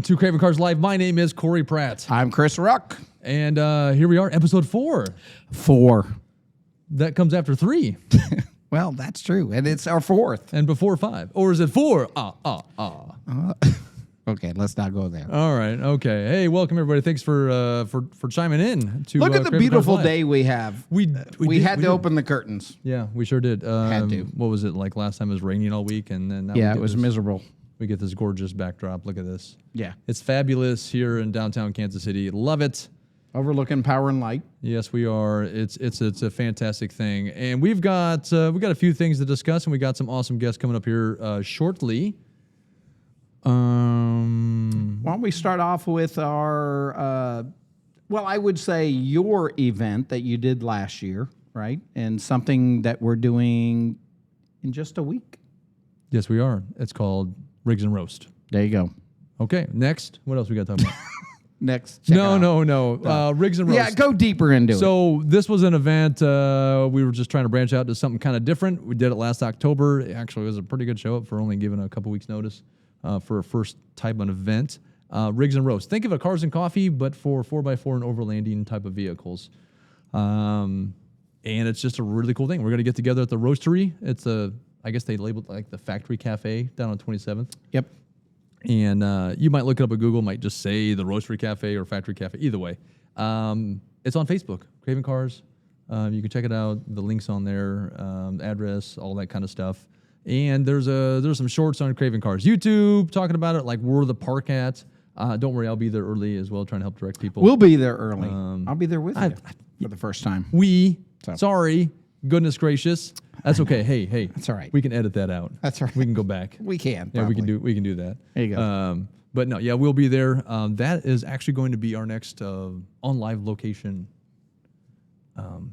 to Craving Cars Live. My name is Corey Pratt. I'm Chris Ruck. And here we are, episode 4. 4. That comes after 3. Well, that's true. And it's our 4th. And before 5. Or is it 4? Okay, let's not go there. All right. Okay. Hey, welcome everybody. Thanks for chiming in. To Look at the Craving beautiful Cars Live. day we have. We had to open the curtains. Yeah, we sure did. Had to. What was it like last time? It was raining all week, and then now Yeah, it was miserable. We get this gorgeous backdrop. Look at this. Yeah. It's fabulous here in downtown Kansas City. Love it. Overlooking Power and Light. Yes, we are. It's a fantastic thing, and we've got a few things to discuss, and we got some awesome guests coming up here shortly. Why don't we start off with our, I would say your event that you did last year, right? And something that we're doing in just a week. Yes, we are. It's called Rigs and Roast. There you go. Okay, next. What else we got to talk about? Next. No. Rigs and Roast. Yeah, go deeper into it. So this was an event. We were just trying to branch out to something kind of different. We did it last October. Actually, it was a pretty good show up for only giving a couple weeks notice for a first type of event. Rigs and Roast. Think of a Cars and Coffee, but for 4x4 and overlanding type of vehicles. And it's just a really cool thing. We're going to get together at the Roastery. It's I guess they labeled it like the Factory Cafe down on 27th. Yep. And you might look it up at Google, might just say the Roastery Cafe or Factory Cafe. Either way, it's on Facebook, Craving Cars. You can check it out. The link's on there, address, all that kind of stuff. And there's some shorts on Craving Cars YouTube talking about it, like where the park at. Don't worry, I'll be there early as well, trying to help direct people. We'll be there early. I'll be there with you for the first time. Sorry, goodness gracious. That's okay. Hey. That's all right. We can edit that out. That's all right. We can go back. We can. Yeah, probably. we can do that. There you go. But no, yeah, we'll be there. That is actually going to be our next on live location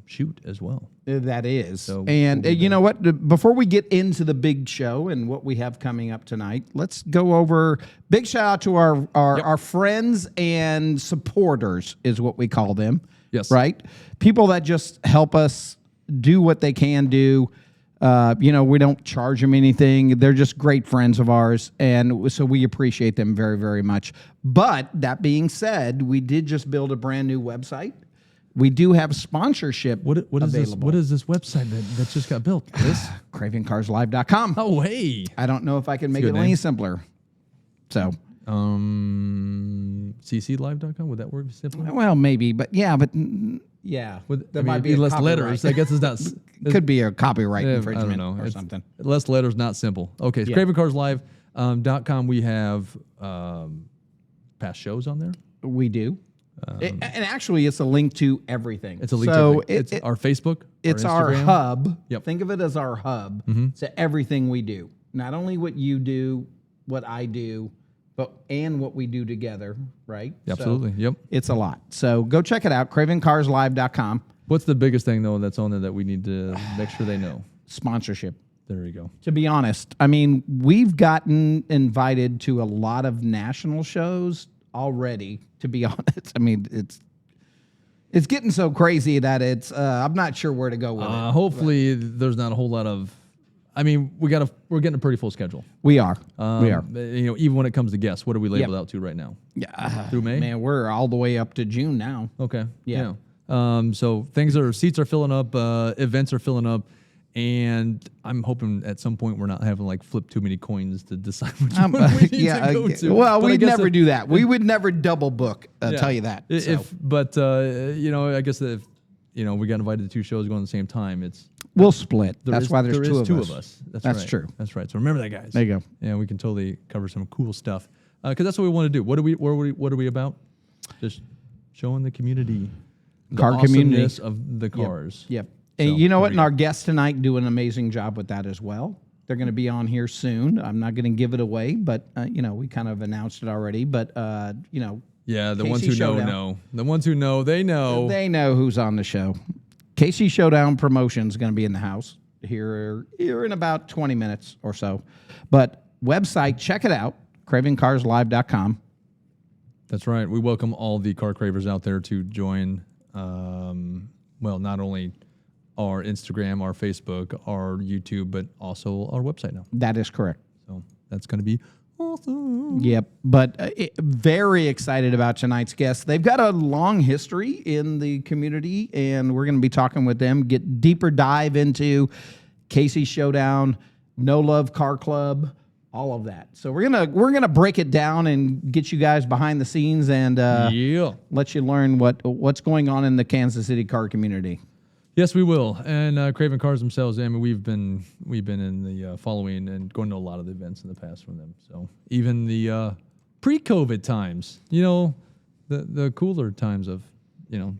shoot as well. That is. So and we'll be you know what? Before we get into the big show and what we have coming up tonight, let's go over. Big shout out to our friends and supporters is what we call them. Yes. Right? People that just help us do what they can do. We don't charge them anything. They're just great friends of ours, and so we appreciate them very, very much. But that being said, we did just build a brand new website. We do have sponsorship What is this? available. What is this website that just got built? This CravingCarsLive.com. Oh, hey. I don't know if I can make That's it a good any name. simpler. So, cclive.com, would that work simply? well, maybe, but yeah. There might be a less copyright. letters. I guess it's not. Could be a copyright I infringement don't know. or It's something. Less letters, not simple. Okay, so CravingCarsLive.com. We have past shows on there. We do. And actually, it's a link to everything. It's a link so to it's our Facebook. It's our our Instagram. hub. Yep. Think of it as our hub to everything we do. Not only what you do, what I do, and what we do together, right? Absolutely. Yep. It's a lot. So go check it out, cravingcarslive.com. What's the biggest thing, though, that's on there that we need to make sure they know? Sponsorship. There you go. To be honest, I mean, we've gotten invited to a lot of national shows already, to be honest. I mean, it's getting so crazy that I'm not sure where to go with it. Hopefully, there's not a whole lot of. I mean, we're getting a pretty full schedule. We are. Even when it comes to guests, what are we labeled out to right now? Yeah. Through May? Man, we're all the way up to June now. Okay. Yeah. So seats are filling up, events are filling up, and I'm hoping at some point we're not having like flip too many coins to decide which one we need to go to. Well, But I we'd guess never do that. We would never double book. I'll tell you that. I guess if we got invited to 2 shows going at the same time, we'll split. That's why there's two two of us. That's right. true. That's right. So remember that, guys. There you go. Yeah, we can totally cover some cool stuff because that's what we want to do. What are we about? Just showing the community. The Car community of the cars. Yep. So, And you know what? And our guests tonight do an amazing job with that as well. They're going to be on here soon. I'm not going to give it away, but we kind of announced it already. But yeah, the Casey ones who Showdown. know. The ones who know, they know. They know who's on the show. Casey Showdown Promotion is going to be in the house here in about 20 minutes or so. But website, check it out, cravingcarslive.com. That's right. We welcome all the car cravers out there to join. Not only our Instagram, our Facebook, our YouTube, but also our website now. That is correct. So that's going to be awesome. Yep. But very excited about tonight's guests. They've got a long history in the community, and we're going to be talking with them, get deeper dive into Casey's Showdown, No Love Car Club, all of that. So we're gonna break it down and get you guys behind the scenes and let you learn what's going on in the Kansas City car community. Yes, we will. And Craving Cars themselves, I mean, we've been in the following and going to a lot of the events in the past from them. So even the pre-COVID times, the cooler times of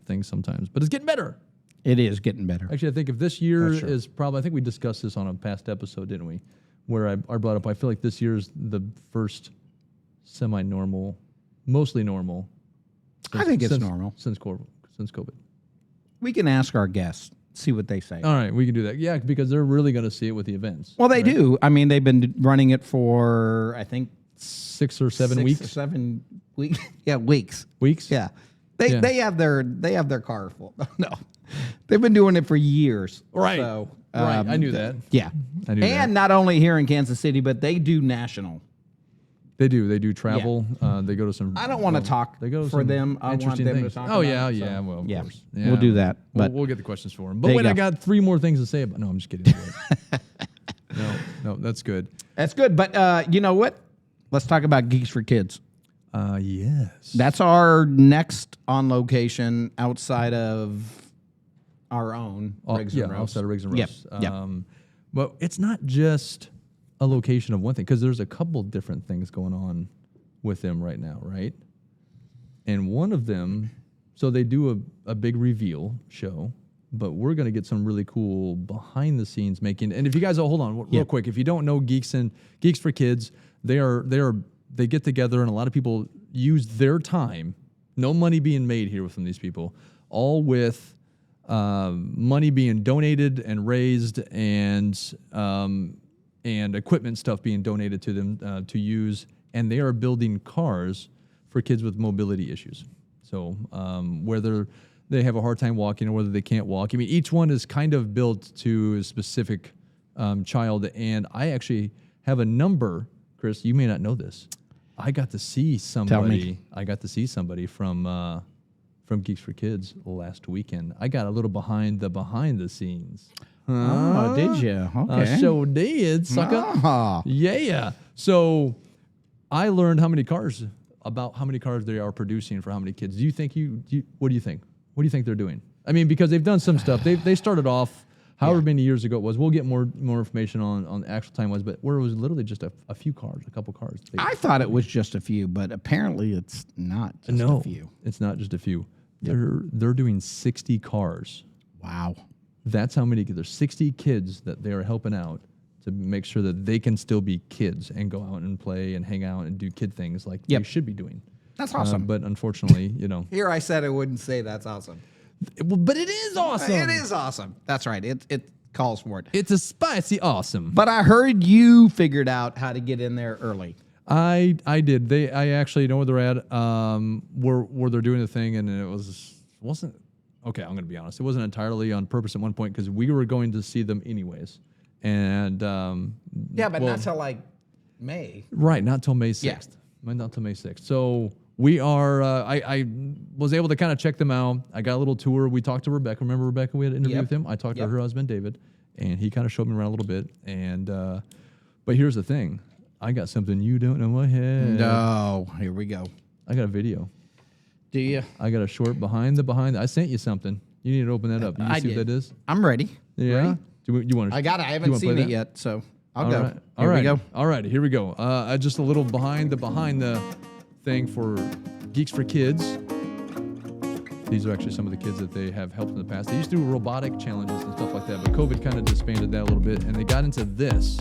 things sometimes, but it's getting better. It is getting better. Actually, I think if this year is probably, I think we discussed this on a past episode, didn't we? Where I brought up, I feel like this year is the first semi-normal, mostly normal. I think it's normal since COVID. We can ask our guests, see what they say. All right, we can do that. Yeah, because they're really going to see it with the events. Well, they do. I mean, they've been running it for, I think, 6 or 7 weeks. 7 weeks. Yeah, weeks. Weeks? Yeah. They have their car full. No. They've been doing it for years. Right. So, right. I knew that. Yeah. I knew that. And not only here in Kansas City, but they do national. They do travel. They go to some. I don't want to talk for them. I want them to talk. Oh yeah, yeah. Well, of course. Yeah. We'll do that. But we'll get the questions for them. But wait, I got 3 more things to say about. No, I'm just kidding. No, that's good. That's good. But you know what? Let's talk about Geeks for Kids. Yes. That's our next on location outside of our own Riggs and Roast. Outside of Riggs and Roast. Yep. But it's not just a location of one thing, because there's a couple different things going on with them right now, right? And one of them, so they do a big reveal show, but we're going to get some really cool behind the scenes making. And if you guys, hold on real quick, if you don't know Geeks for Kids, they get together and a lot of people use their time, no money being made here from these people, all with money being donated and raised and equipment stuff being donated to them to use, and they are building cars for kids with mobility issues. So whether they have a hard time walking or whether they can't walk, I mean, each one is kind of built to a specific child. And I actually have a number, Chris. You may not know this. I got to see somebody. Tell me. I got to see somebody from Geeks for Kids last weekend. I got a little behind the scenes. Oh, did you? Okay. I sure did, sucker. Yeah. So I learned how many cars they are producing for how many kids. Do you think what do you think? What do you think they're doing? I mean, because they've done some stuff. They started off however many years ago it was. We'll get more information on the actual time was, but where it was literally just a few cars, a couple cars. I thought it was just a few, but apparently it's not just a few. It's not just a few. They're doing 60 cars. Wow. That's how many. There's 60 kids that they are helping out to make sure that they can still be kids and go out and play and hang out and do kid things like they should be doing. That's awesome. But unfortunately, Here I said I wouldn't say that's awesome. But it is awesome. It is awesome. That's right. It calls for it. It's a spicy awesome. But I heard you figured out how to get in there early. I did. I actually know where they're at. Where they're doing the thing, and it wasn't. Okay, I'm going to be honest. It wasn't entirely on purpose at one point because we were going to see them anyways. And but not till like May. Right, not till May 6th. Yeah. Not till May 6th. So we are. I was able to kind of check them out. I got a little tour. We talked to Rebecca. Remember Rebecca? We had an interview with him. I talked to her husband David, and he kind of showed me around a little bit. And but here's the thing. I got something you don't know I have. No, here we go. I got a video. Do you? I got a short behind. I sent you something. You need to open that up. You see what that is? I'm ready. Yeah. Ready? Do you want to? I got it. I haven't seen it yet, so I'll go. Right. Here we go. All right. Here we go. Just a little behind the thing for Geeks for Kids. These are actually some of the kids that they have helped in the past. They used to do robotic challenges and stuff like that, but COVID kind of disbanded that a little bit, and they got into this.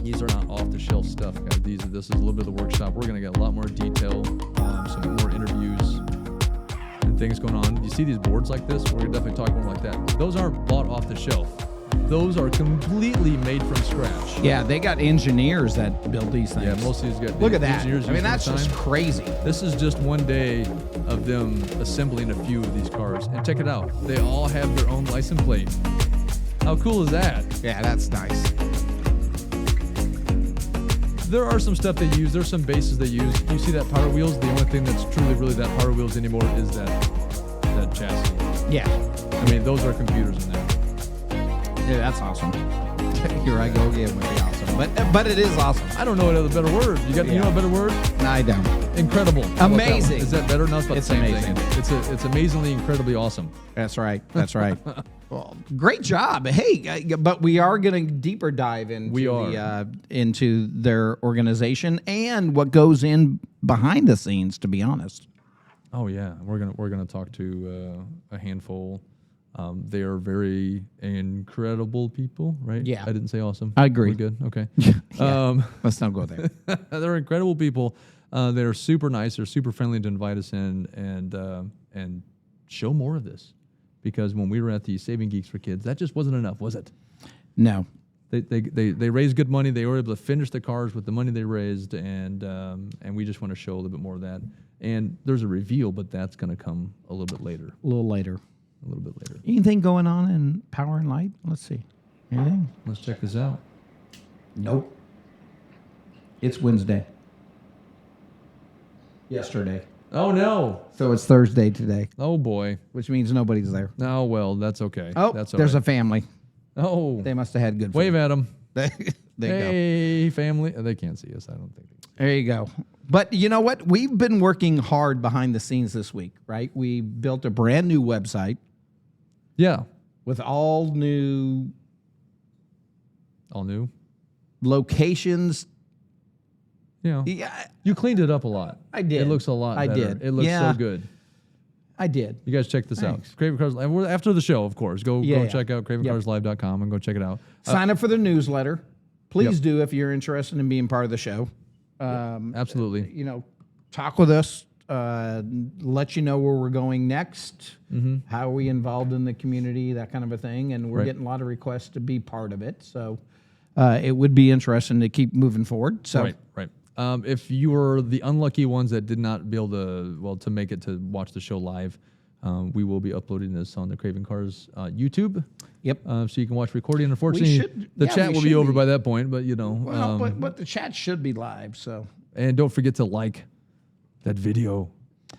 These are not off-the-shelf stuff, guys. This is a little bit of the workshop. We're going to get a lot more detail, some more interviews, and things going on. You see these boards like this? We're going to definitely talk more like that. Those aren't bought off the shelf. Those are completely made from scratch. Yeah, they got engineers that build these things. Yeah, most of these got Look at that. engineers. I mean, that's just crazy. This is just one day of them assembling a few of these cars. And check it out. They all have their own license plate. How cool is that? Yeah, that's nice. There are some stuff they use. There's some bases they use. You see that Power Wheels? The only thing that's truly really that Power Wheels anymore is that chassis. Yeah. I mean, those are computers in there. Yeah, that's awesome. Here I go again with the awesome. But it is awesome. I don't know what other better word. You know a better word? No, I don't. Incredible. Amazing. Is that better? No, it's about It's the same amazing. thing. It's amazingly, incredibly awesome. That's right. That's right. Well, great job. Hey, but we are going to deeper dive into their organization and what goes in behind the scenes, to be honest. Oh yeah, we're gonna talk to a handful. They are very incredible people, right? Yeah. I didn't say awesome. I agree. We good? Okay. Let's not go there. They're incredible people. They're super nice. They're super friendly to invite us in and show more of this. Because when we were at the Saving Geeks for Kids, that just wasn't enough, was it? No. They raised good money. They were able to finish the cars with the money they raised, and we just want to show a little bit more of that. And there's a reveal, but that's going to come a little bit later. A little later. A little bit later. Anything going on in Power and Light? Let's see. Anything? Let's check this out. Nope. It's Wednesday. Yesterday. Oh no! So it's Thursday today, Oh boy! which means nobody's there. Oh well, that's okay. Oh, that's there's a a family. oh. They must have had good food. Wave at them. There you go. Hey, family. They can't see us. I don't think. There you go. But you know what? We've been working hard behind the scenes this week, right? We built a brand new website Yeah. with all new All new. locations. Yeah. Yeah, You cleaned it up a lot. I did. It looks a lot I better. did. It looks Yeah. so good. I did. You guys check this Thanks. out. Craving Cars. And we're after the show, of course. Go Yeah. check out cravingcarslive.com and go check it out. Sign up for the newsletter. Please Yep. do if you're interested in being part of the show. Absolutely. You know, talk with us. Let you know where we're going next, how are we involved in the community, that kind of a thing. And we're Right. getting a lot of requests to be part of it. So it would be interesting to keep moving forward. So Right. If you were the unlucky ones that did not be able to make it to watch the show live, we will be uploading this on the Craving Cars YouTube. Yep. So you can watch recording. Unfortunately, should- the yeah, chat we will be should over be. by that point. But you know, Well, but the chat should be live. So and don't forget to like that video.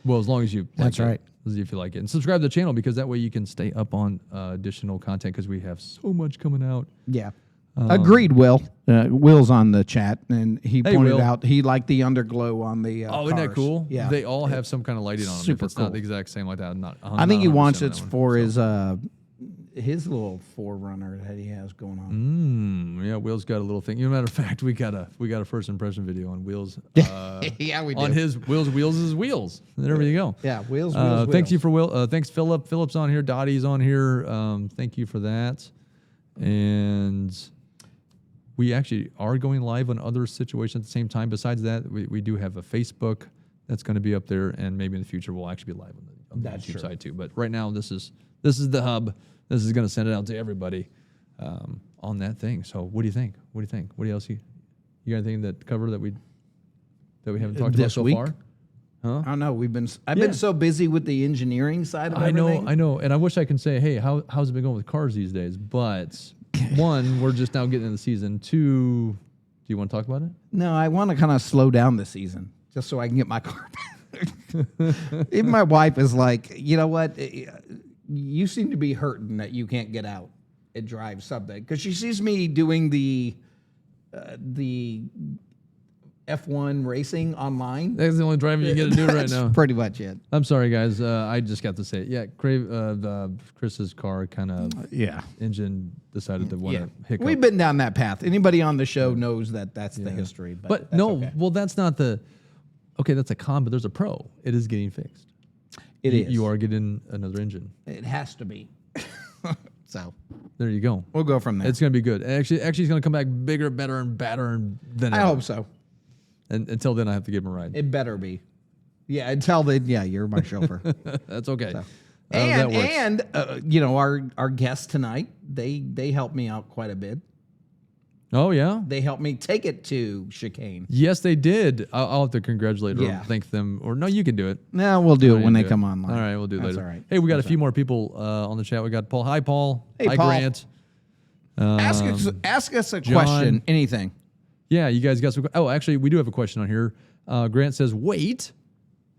Well, as long as you That's like right. it, as if you like it, and subscribe to the channel because that way you can stay up on additional content because we have so much coming out. yeah. Agreed, Will. Will's on the chat, and he Hey, pointed Will. out he liked the underglow on the Oh, isn't that cars. cool? Yeah. They all have some kind of lighting on them. Super If it's not cool. the exact same like that, I'm not. I think he wants it it for his little Forerunner that he has going on. Yeah, Will's got a little thing. As a matter of fact, we got a first impression video on Will's. Yeah, we do. On his Will's wheels. There you go. Yeah, wheels. Thanks you for Will. Thanks Philip. Philip's on here. Dottie's on here. Thank you for that. And we actually are going live on other situations at the same time. Besides that, we do have a Facebook that's going to be up there, and maybe in the future we'll actually be live on the That's YouTube true. side too. But right now, this is the hub. This is going to send it out to everybody on that thing. So what do you think? What do you think? What else you got anything that cover that we haven't talked about This so week? far? I don't know. I've Yeah. been so busy with the engineering side of I everything. know, and I wish I can say, hey, how's it been going with cars these days? But one, we're just now getting into the season. Two, do you want to talk about it? No, I want to kind of slow down this season just so I can get my car back. Even my wife is like, you know what? You seem to be hurting that you can't get out and drive something because she sees me doing the F1 racing online. That's the only driving you get to do right That's now. pretty much it. I'm sorry, guys. I just got to say it. Yeah, Chris's car kind of Yeah. engine decided to want to hiccup. We've been down that path. Anybody on the show knows that that's the history. but that's no, okay. well, that's not the. Okay, that's a con, but there's a pro. It is getting fixed. It is. You are getting another engine. It has to be. So There you go. we'll go from there. It's going to be good. Actually, it's going to come back bigger, better, and badder than I ever. hope so. And until then, I have to give him a ride. It better be. Yeah, until then, yeah, you're my chauffeur. That's okay. So. That works. And you know, our guests tonight, they helped me out quite a bit. Oh yeah. They helped me take it to Chicane. Yes, they did. I'll have to congratulate Yeah. or thank them. Or no, you can do it. No, we'll do it You when do they come online. All right, we'll do it That's later. all right. Hey, we got That's a few more people on the chat. We got Paul. Hi, Paul. Hey, Hi, Paul. Grant. Ask us a question. Anything. Yeah, you guys got some. Oh, actually, we do have a question on here. Grant says, "Wait,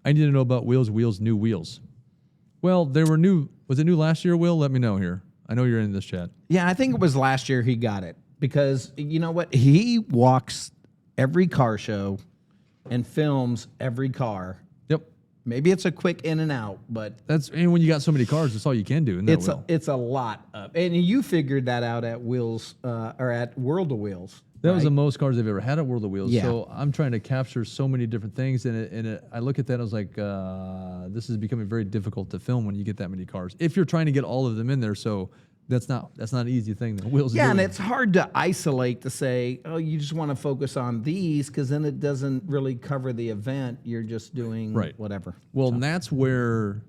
I need to know about new wheels." Well, they were new. Was it new last year, Will? Let me know here. I know you're in this chat. Yeah, I think it was last year he got it because you know what? He walks every car show and films every car. Yep. Maybe it's a quick in and out, but And when you got so many cars, that's all you can do. Isn't that, it's a lot of. And you figured that out at Wheels or at World of Wheels. That was the most cars they've ever had at World of Wheels. Yeah. So I'm trying to capture so many different things, and I look at that. I was like, this is becoming very difficult to film when you get that many cars. If you're trying to get all of them in there, so that's not an easy thing. The Wheels. Yeah, are and doing. it's hard to isolate to say, oh, you just want to focus on these because then it doesn't really cover the event. You're just doing whatever. Well, and that's where,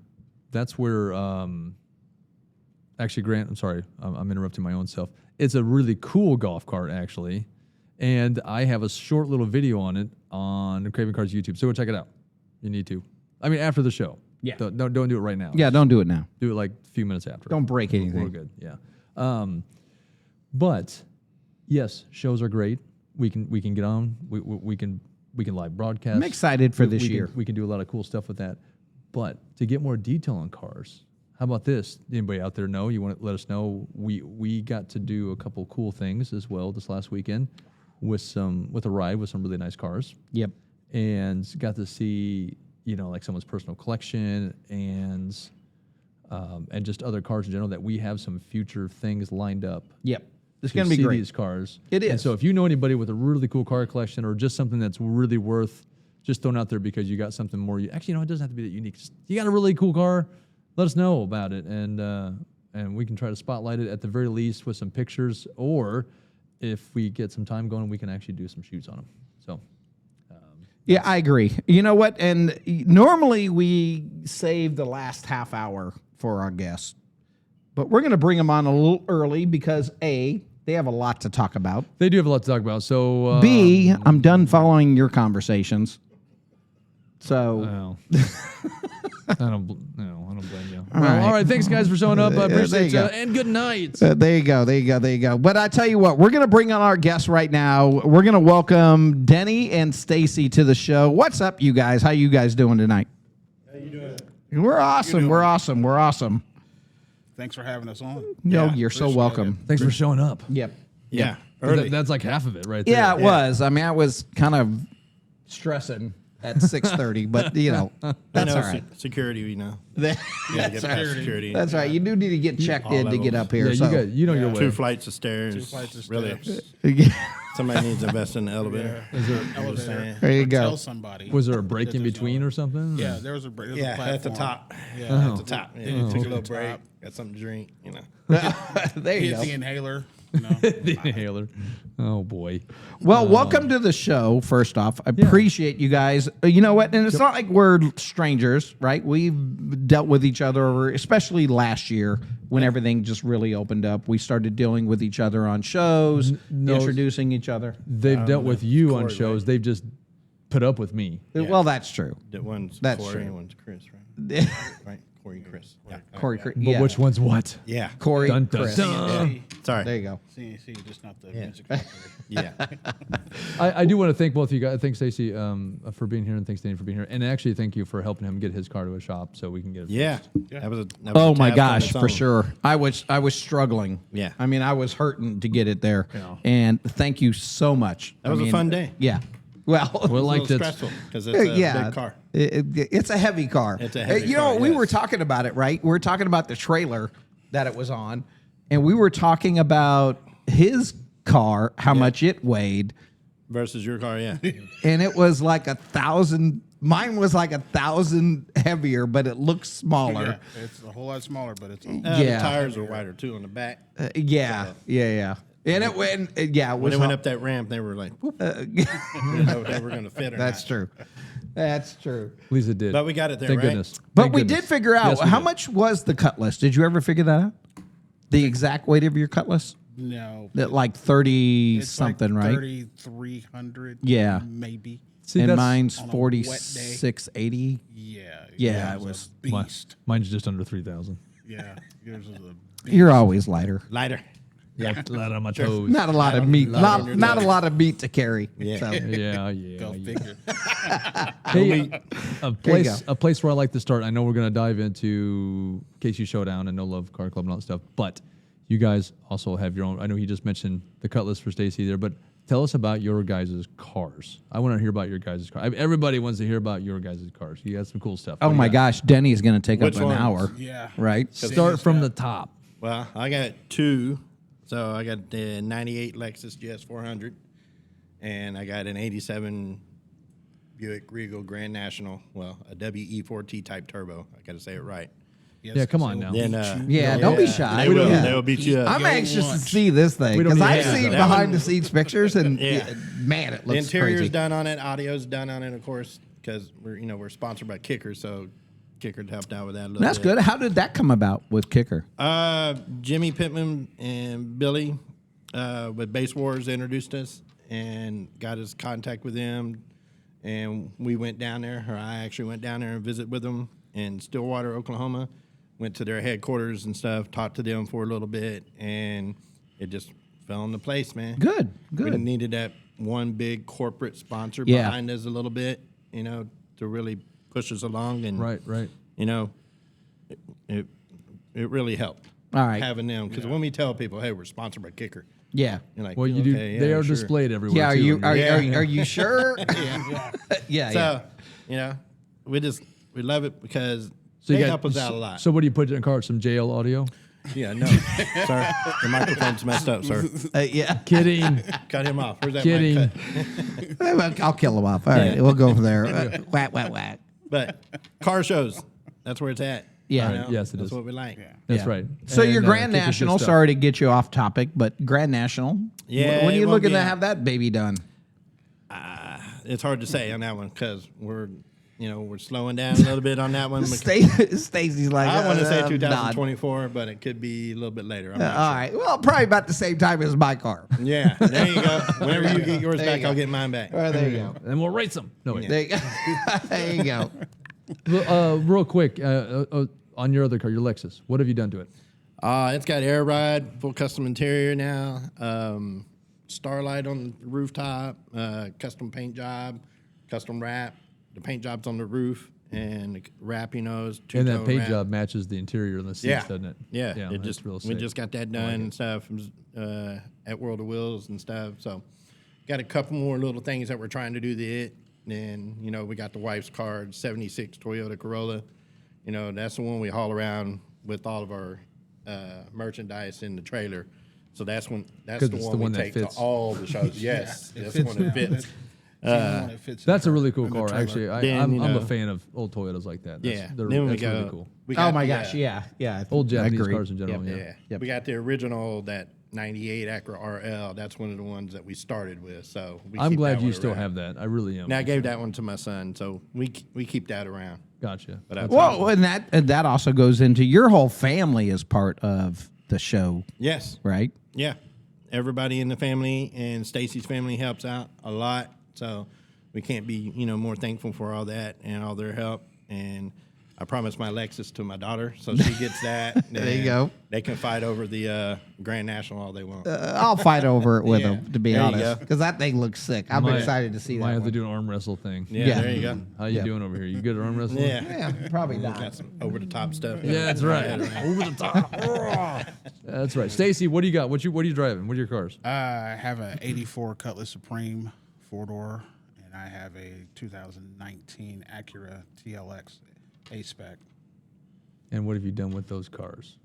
actually, Grant, I'm sorry, I'm interrupting my own self. It's a really cool golf cart, actually, and I have a short little video on it on Craving Cars YouTube. So go check it out. You need to. I mean, after the show. Yeah. Don't do it right now. Yeah, don't do it now. Do it like a few minutes after. Don't break anything. We're good. Yeah. But yes, shows are great. We can get on. We can live broadcast. I'm excited for this year. We can do a lot of cool stuff with that. But to get more detail on cars, how about this? Anybody out there know? You want to let us know? We got to do a couple cool things as well this last weekend with a ride with some really nice cars. Yep. And got to see, like someone's personal collection and just other cars in general, that we have some future things lined up. Yep. It's going to be see great. These cars. It is. And so if you know anybody with a really cool car collection or just something that's really worth just throwing out there because you got something more, it doesn't have to be that unique. Just, you got a really cool car, let us know about it, and we can try to spotlight it at the very least with some pictures, or if we get some time going, we can actually do some shoots on them. So. Yeah, I agree. You know what? And normally we save the last half hour for our guests, but we're going to bring them on a little early because A, they have a lot to talk about. They do have a lot to talk about. So B, I'm done following your conversations. So I don't blame you. All right. Thanks guys for showing up. I appreciate you. And good night. There you go. But I tell you what, we're going to bring on our guests right now. We're going to welcome Denny and Stacy to the show. What's up, you guys? How you guys doing tonight? How you doing? We're awesome. We're awesome. Thanks for having us on. No, you're so welcome. Thanks for showing up. Yep. Yeah. Early. That's like half of it right there. Yeah, it was. I mean, I was kind of stressing at 6:30, but that's all right. Security, That's get right. past security. That's right. You do need to get checked All in to levels. get up here. Yeah, so. your way. 2 flights of stairs. 2 flights of Really. steps. Somebody needs to invest in the elevator. Elevator. There you Or go. Tell somebody. Was there a break that in there's between or something? Yeah, there was a break. Yeah, at the platform. top. Yeah. At the top. Yeah, Then you took a took little the break. top. Got something to drink. There you Hit go. the inhaler. The inhaler. Oh boy. Well, welcome to the show. First off, I appreciate you guys. You know what? And it's not like we're strangers, right? We've dealt with each other over, especially last year when everything just really opened up. We started dealing with each other on shows, introducing each other. They've dealt with you on Corey, shows. They've just put up with me. Well, that's true. One's That's Corey true. and one's Chris, right? Right? Corey and Chris. Yeah. Corey, But yeah. which one's what? Yeah. Corey, Dun, dun, Chris. dun. Sorry. There you go. CNC, just not the music factory. Yeah. I do want to thank both of you guys. Thanks, Stacy, for being here, and thanks, Danny, for being here. And actually, thank you for helping him get his car to a shop so we can get it. Yeah. Yeah. That was a Oh my task on gosh, its for own. sure. I was struggling. Yeah. I mean, I was hurting to get it there. Yeah. And thank you so much. That was a fun day. Yeah. Well, Well, It was a like little that's stressful because it's a big car. It's a heavy car. It's a heavy You know, car, we were yes. talking about it, right? We were talking about the trailer that it was on, and we were talking about his car, how much it weighed, Versus your car, yeah. and it was like 1,000. Mine was like 1,000 heavier, but it looks smaller. Yeah, it's a whole lot smaller, but it's The Yeah. tires were wider too on the back. Yeah. And it went. Yeah, it When was. they went up that ramp, they were like, whoop. They didn't know if they were going to fit or That's not. true. That's true. Lisa did. But we got it there, Thank right? goodness. But Thank we goodness. did figure out Yes, we how did. much was the cutlass. Did you ever figure that out? The exact weight of your cutlass? no. That like 30 It's something, like right? 3,300. Yeah. Maybe. See, And that's- mine's on a wet day. 4680. Yeah. Yeah, it it's a was- beast. Mine's just under 3,000. Yeah. Yours is a beast. You're always lighter. Lighter. Yeah. A lot on my toes. Not a lot of meat. lot on your Not a toes. lot of meat to carry. Yeah. So. Yeah, Go figure. Hey, a place go. a place where I like to start. I know we're gonna dive into KC Showdown and No Love Car Club and all that stuff, but you guys also have your own. I know he just mentioned the Cutlass for Stacy there, but tell us about your guys' cars. I want to hear about your guys' cars. Everybody wants to hear about your guys' cars. You got some cool stuff. Oh What do my you got? gosh, Denny is going to take Which up an ones? hour. Yeah. Right. Start from the top. Well, I got two. So I got the 98 Lexus GS 400, and I got an 87 Buick Regal Grand National. Well, a WE4T type turbo. I got to say it right. Yes, Yeah, come 'cause on they'll now. beat Then, you. Yeah, don't be shy. They will. Yeah. They will beat you up. I'm Yo, anxious to lunch. see this thing We don't because need I've to seen do that. behind the scenes pictures and Yeah. man, it The looks interior's crazy. done on it. Audio's done on it, of course, because we're sponsored by Kicker, so Kicker helped out with that a little That's bit. good. How did that come about with Kicker? Jimmy Pittman and Billy with Base Wars introduced us and got us contact with them, and we went down there, or I actually went down there and visit with them in Stillwater, Oklahoma. Went to their headquarters and stuff, talked to them for a little bit, and it just fell into place, man. Good, We good. needed that one big corporate sponsor Yeah. behind us a little bit, to really push us along, and Right. it really helped. All right. Having them, because when we tell people, "Hey, we're sponsored by Kicker," Yeah. you're like, Well, you do. "Okay, They yeah, are sure." displayed everywhere. Yeah. Are too you on are, your- are you sure? Yeah. So, we love it because So you they got- help us out a lot. So what do you put in your car? Some jail audio? Yeah, no, sir, the microphone's messed up, sir. Yeah. Kidding. Cut him off. Where's that Kidding. mic cut? I'll kill him off. All right, we'll go from there. Whack, whack, whack. But car shows, that's where it's at. Yeah. Yes, it that's is. what we like. That's Yeah. right. So And, your Grand Kicker's good National, stuff. sorry to get you off topic, but Grand National. Yeah, When are it you won't looking be to out. have that baby done? It's hard to say on that one because we're slowing down a little bit on that one. because- Stacy's like, I want to say nod. 2024, but it could be a little bit later. I'm not All right. Well, probably about the same time as my car. sure. Yeah, there you go. Whenever you get yours There you back, go. I'll get mine back. Well, there you go. And we'll race them. No, wait. There you go. There you go. Real quick, on your other car, your Lexus, what have you done to it? It's got air ride, full custom interior now, starlight on the rooftop, custom paint job, custom wrap. The paint job's on the roof, and the wrap, is And two-tone that paint wrap. job matches the interior of the seats, Yeah, doesn't it? Yeah, yeah. it That's just real we sick. just got that done and stuff at World of Wheels and stuff. So, got a couple more little things that we're trying to do to it. And we got the wife's car, 76 Toyota Corolla. That's the one we haul around with all of our merchandise in the trailer. So that's the 'Cause it's one the we one that take to fits. all the shows. Yes, It that's the one that fits. It's the only one that fits in That's a the- really cool in the car, trailer. actually. Then, I'm a you know- fan of old Toyotas like that. That's, Yeah. they're, Then we that's go. really cool. we Oh got my the, gosh. Yeah. Yeah. Old Japanese Agreed. cars in general. Yep. Yeah. Yeah. Yep. We got the original, that 98 Acura RL. That's one of the ones that we started with. So I'm keep glad that you one still around. have that. I really am. Now I gave that one to my son, so we keep that around. Gotcha. But I've- Well, and that also goes into your whole family as part of the show, Yes, right? yeah. Everybody in the family and Stacy's family helps out a lot, so we can't be more thankful for all that and all their help. And I promised my Lexus to my daughter, so she gets that. There you and go. They can fight over the Grand National all they want. I'll fight over it with Yeah. them, to be There you honest, go. because that thing looks sick. I'm Might- excited to see Might that have to one. do an arm wrestle thing. Yeah, Yeah. there you go. How you Yeah. doing over here? You good at arm wrestling? Yeah. Yeah, probably Got not. some over the top stuff. Yeah, that's right. Over the top. That's right. Stacy, what do you got? What are you driving? What are your cars? I have a 84 Cutlass Supreme 4-door, and I have a 2019 Acura TLX A-Spec. And what have you done with those cars?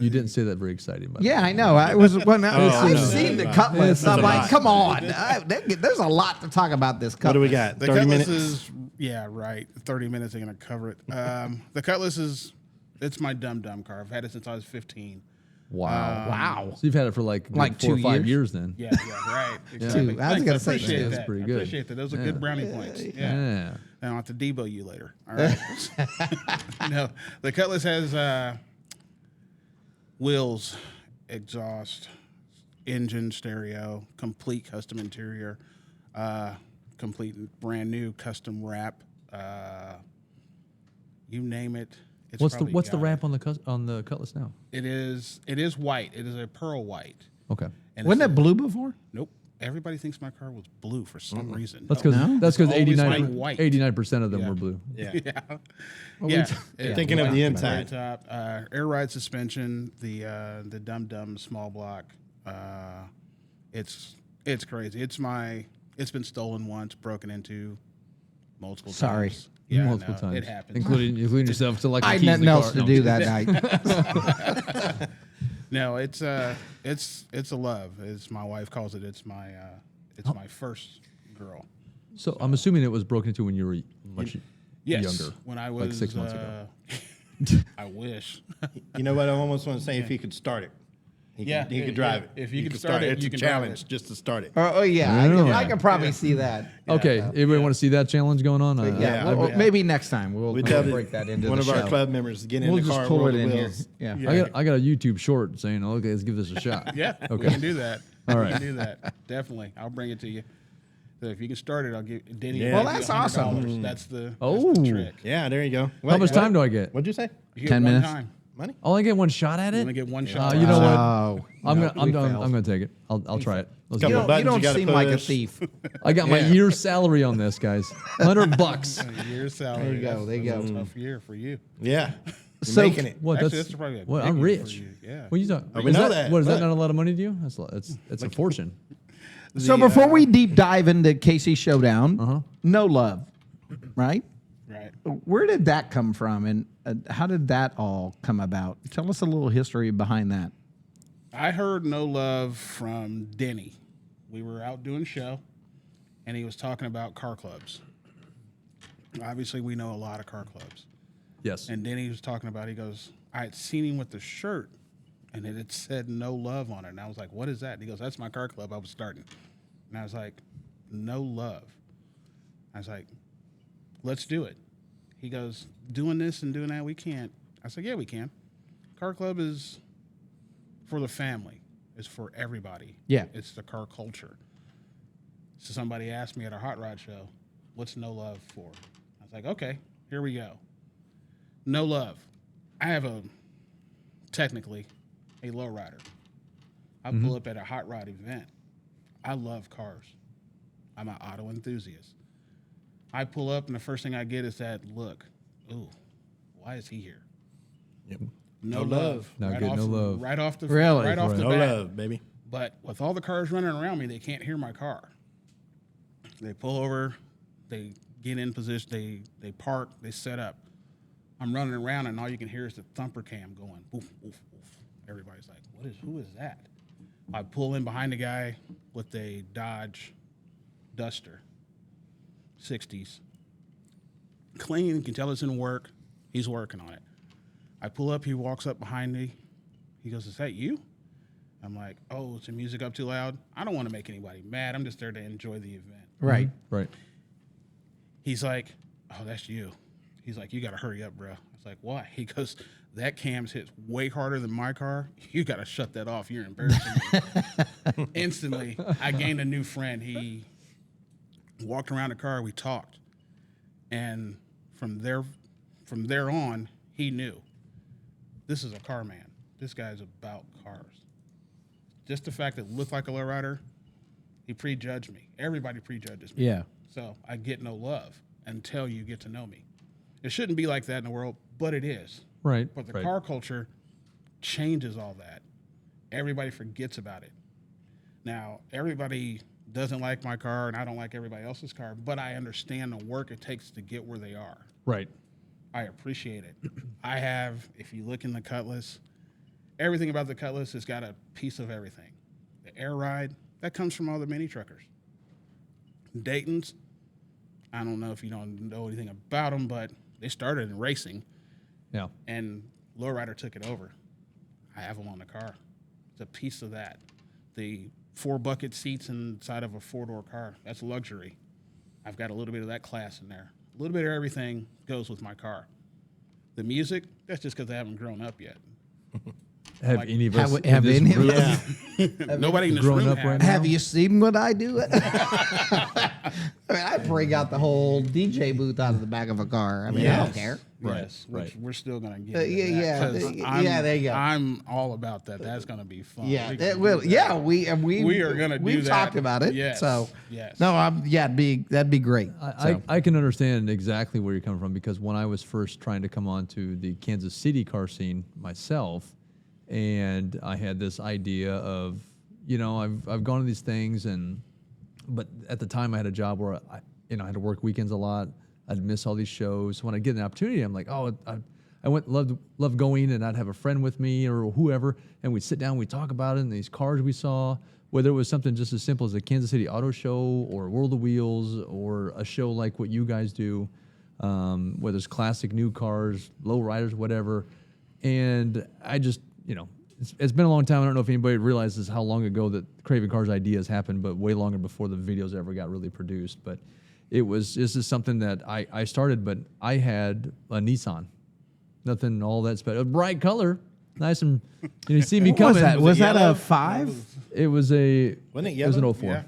You didn't say that very exciting, by the Yeah, way. I know. I was when I've no. seen the Cutlass. It's I'm a like, lot. come on. There's a lot to talk about this Cutlass. What do we got? The 30 Cutlass minutes? is, yeah, right. 30 minutes ain't going to cover it. The Cutlass it's my dum-dum car. I've had it since I was 15. Wow. Wow. So you've had it for like 2 4 or 5 years? years then. Yeah, right. Exactly. Two. I was gonna say appreciate two. That's that. pretty I good. appreciate that. Those are good brownie points. Yeah. Yeah. I don't have to debo you later. All right. No, the Cutlass has wheels, exhaust, engine, stereo, complete custom interior, complete brand new custom wrap. You name it. It's What's the probably wrap got it. on the Cutlass now? It is white. It is a pearl white. Okay. And Wasn't it's that blue before? Nope. Everybody thinks my car was blue for some reason. That's No. because that's because Always been white. 89% of them Yeah. were blue. Yeah. Yeah. Well, Yeah. Thinking of the inside. Top, air ride suspension, the Dum Dum small block. It's crazy. It's been stolen once, broken into multiple Sorry. times. Yeah, Multiple no, times. It happens. Including yourself to like I the had keys in nothing the else car. to No, do that night. No, it's a love. It's my wife calls it. It's my first girl. So I'm assuming it was broken into when you were much Yes, younger. when I was like 6 months ago. I wish. You know what? I almost want to say if he could start it. He could drive it. If you He could start it, it's you a can drive challenge it. just to start it. Oh yeah, I can probably see that. Okay, everybody want to see that challenge going on? Yeah, Yeah, well, maybe next time we'll tell break that into one the of show. our club members to get in We'll the just car, pull roll it the in here. wheels. Yeah. I got a YouTube short saying, okay, let's give this a shot. Yeah, we Okay. can do that. All We right. can do that. Definitely. I'll bring it to you. So if you can start it, I'll give Denny. Yeah. will Well, give you that's $100. awesome. That's the Oh. trick. Yeah, there you go. How much time do I get? What'd you say? You get 10 one minutes. time. Money? I only get one shot at You it. only get one shot. You know what? Oh, I'm no, we failed. gonna take it. I'll try it. Let's Couple do of it. buttons you you don't gotta seem like a push. thief. I got my Yeah. year's salary on this, guys. $100. A year's salary. There you go, there you That's go. a tough year for you. Yeah. You're So- making it. What? Actually, That's that's probably a what? big I'm year for rich. you, yeah. What are you talking? we know that, What is that? but- Not a lot of money to you? It's a fortune. So before we deep dive into Casey Showdown, no love, right? Right. Where did that come from, and how did that all come about? Tell us a little history behind that. I heard No Love from Denny. We were out doing show, and he was talking about car clubs. Obviously, we know a lot of car clubs. Yes. And Denny was talking about, he goes, I had seen him with the shirt, and it had said No Love on it. And I was like, what is that? And he goes, that's my car club I was starting. And I was like, No Love. I was like, let's do it. He goes, doing this and doing that, we can't. I said, yeah, we can. Car club is for the family. It's for everybody. Yeah. It's the car culture. So somebody asked me at a hot rod show, what's No Love for? I was like, okay, here we go. No Love. I have technically a lowrider. I pull up at a hot rod event. I love cars. I'm an auto enthusiast. I pull up and the first thing I get is that look. Ooh, why is he here? Yep. No No love. love. Not Right good, off, no love. Right off the Really? right off the No bat. love, baby. But with all the cars running around me, they can't hear my car. They pull over, they get in position, they park, they set up. I'm running around and all you can hear is the thumper cam going, oof, oof, oof. Everybody's like, who is that? I pull in behind the guy with a Dodge Duster, 60s. Clean, you can tell it's in work. He's working on it. I pull up, he walks up behind me. He goes, is that you? I'm like, oh, is the music up too loud? I don't want to make anybody mad. I'm just there to enjoy the event. Right. Right. He's like, oh, that's you. He's like, you got to hurry up, bro. I was like, why? He goes, that cam's hit way harder than my car. You got to shut that off. You're embarrassing me. Instantly, I gained a new friend. He walked around the car. We talked. And from there on, he knew this is a car man. This guy's about cars. Just the fact that it looked like a lowrider, he prejudged me. Everybody prejudges me. Yeah. So I get no love until you get to know me. It shouldn't be like that in the world, but it is. Right. But the right. car culture changes all that. Everybody forgets about it. Now, everybody doesn't like my car, and I don't like everybody else's car, but I understand the work it takes to get where they are. Right. I appreciate it. I have, if you look in the Cutlass, everything about the Cutlass has got a piece of everything. The air ride, that comes from all the mini truckers. Dayton's, I don't know if you don't know anything about them, but they started in racing, Yeah. and Lowrider took it over. I have them on the car. It's a piece of that. The 4 bucket seats inside of a 4-door car, that's luxury. I've got a little bit of that class in there. A little bit of everything goes with my car. The music, that's just because I haven't grown up yet. Have any of us have in any this of group Yeah. Nobody in this grown room up has. right now? Have you seen what I do? I mean, I bring out the whole DJ booth out of the back of a car. I mean, I don't care. Yes, which we're still gonna get. Yeah, into that, yeah, 'cause yeah, there you go. I'm all about that. That's gonna be fun. Yeah, We can it do will. that. Yeah, we are gonna do we've that. talked about it. Yes, So yes. no, that'd be great. I can understand exactly where you're coming from because when I was first trying to come onto the Kansas City car scene myself, and I had this idea of, I've gone to these things but at the time I had a job where I had to work weekends a lot. I'd miss all these shows. When I get an opportunity, I'm like, oh, I loved going, and I'd have a friend with me or whoever, and we'd sit down, we'd talk about it and these cars we saw, whether it was something just as simple as a Kansas City Auto Show or World of Wheels or a show like what you guys do, whether it's classic new cars, low riders, whatever. And I just, it's been a long time. I don't know if anybody realizes how long ago that Craving Cars ideas happened, but way longer before the videos ever got really produced. But this is something that I started, but I had a Nissan. Nothing all that special. A bright color, nice and you see me What coming. was that? Was that yellow? a 5? It was a. Wasn't it It was an yellow? 04. Yeah.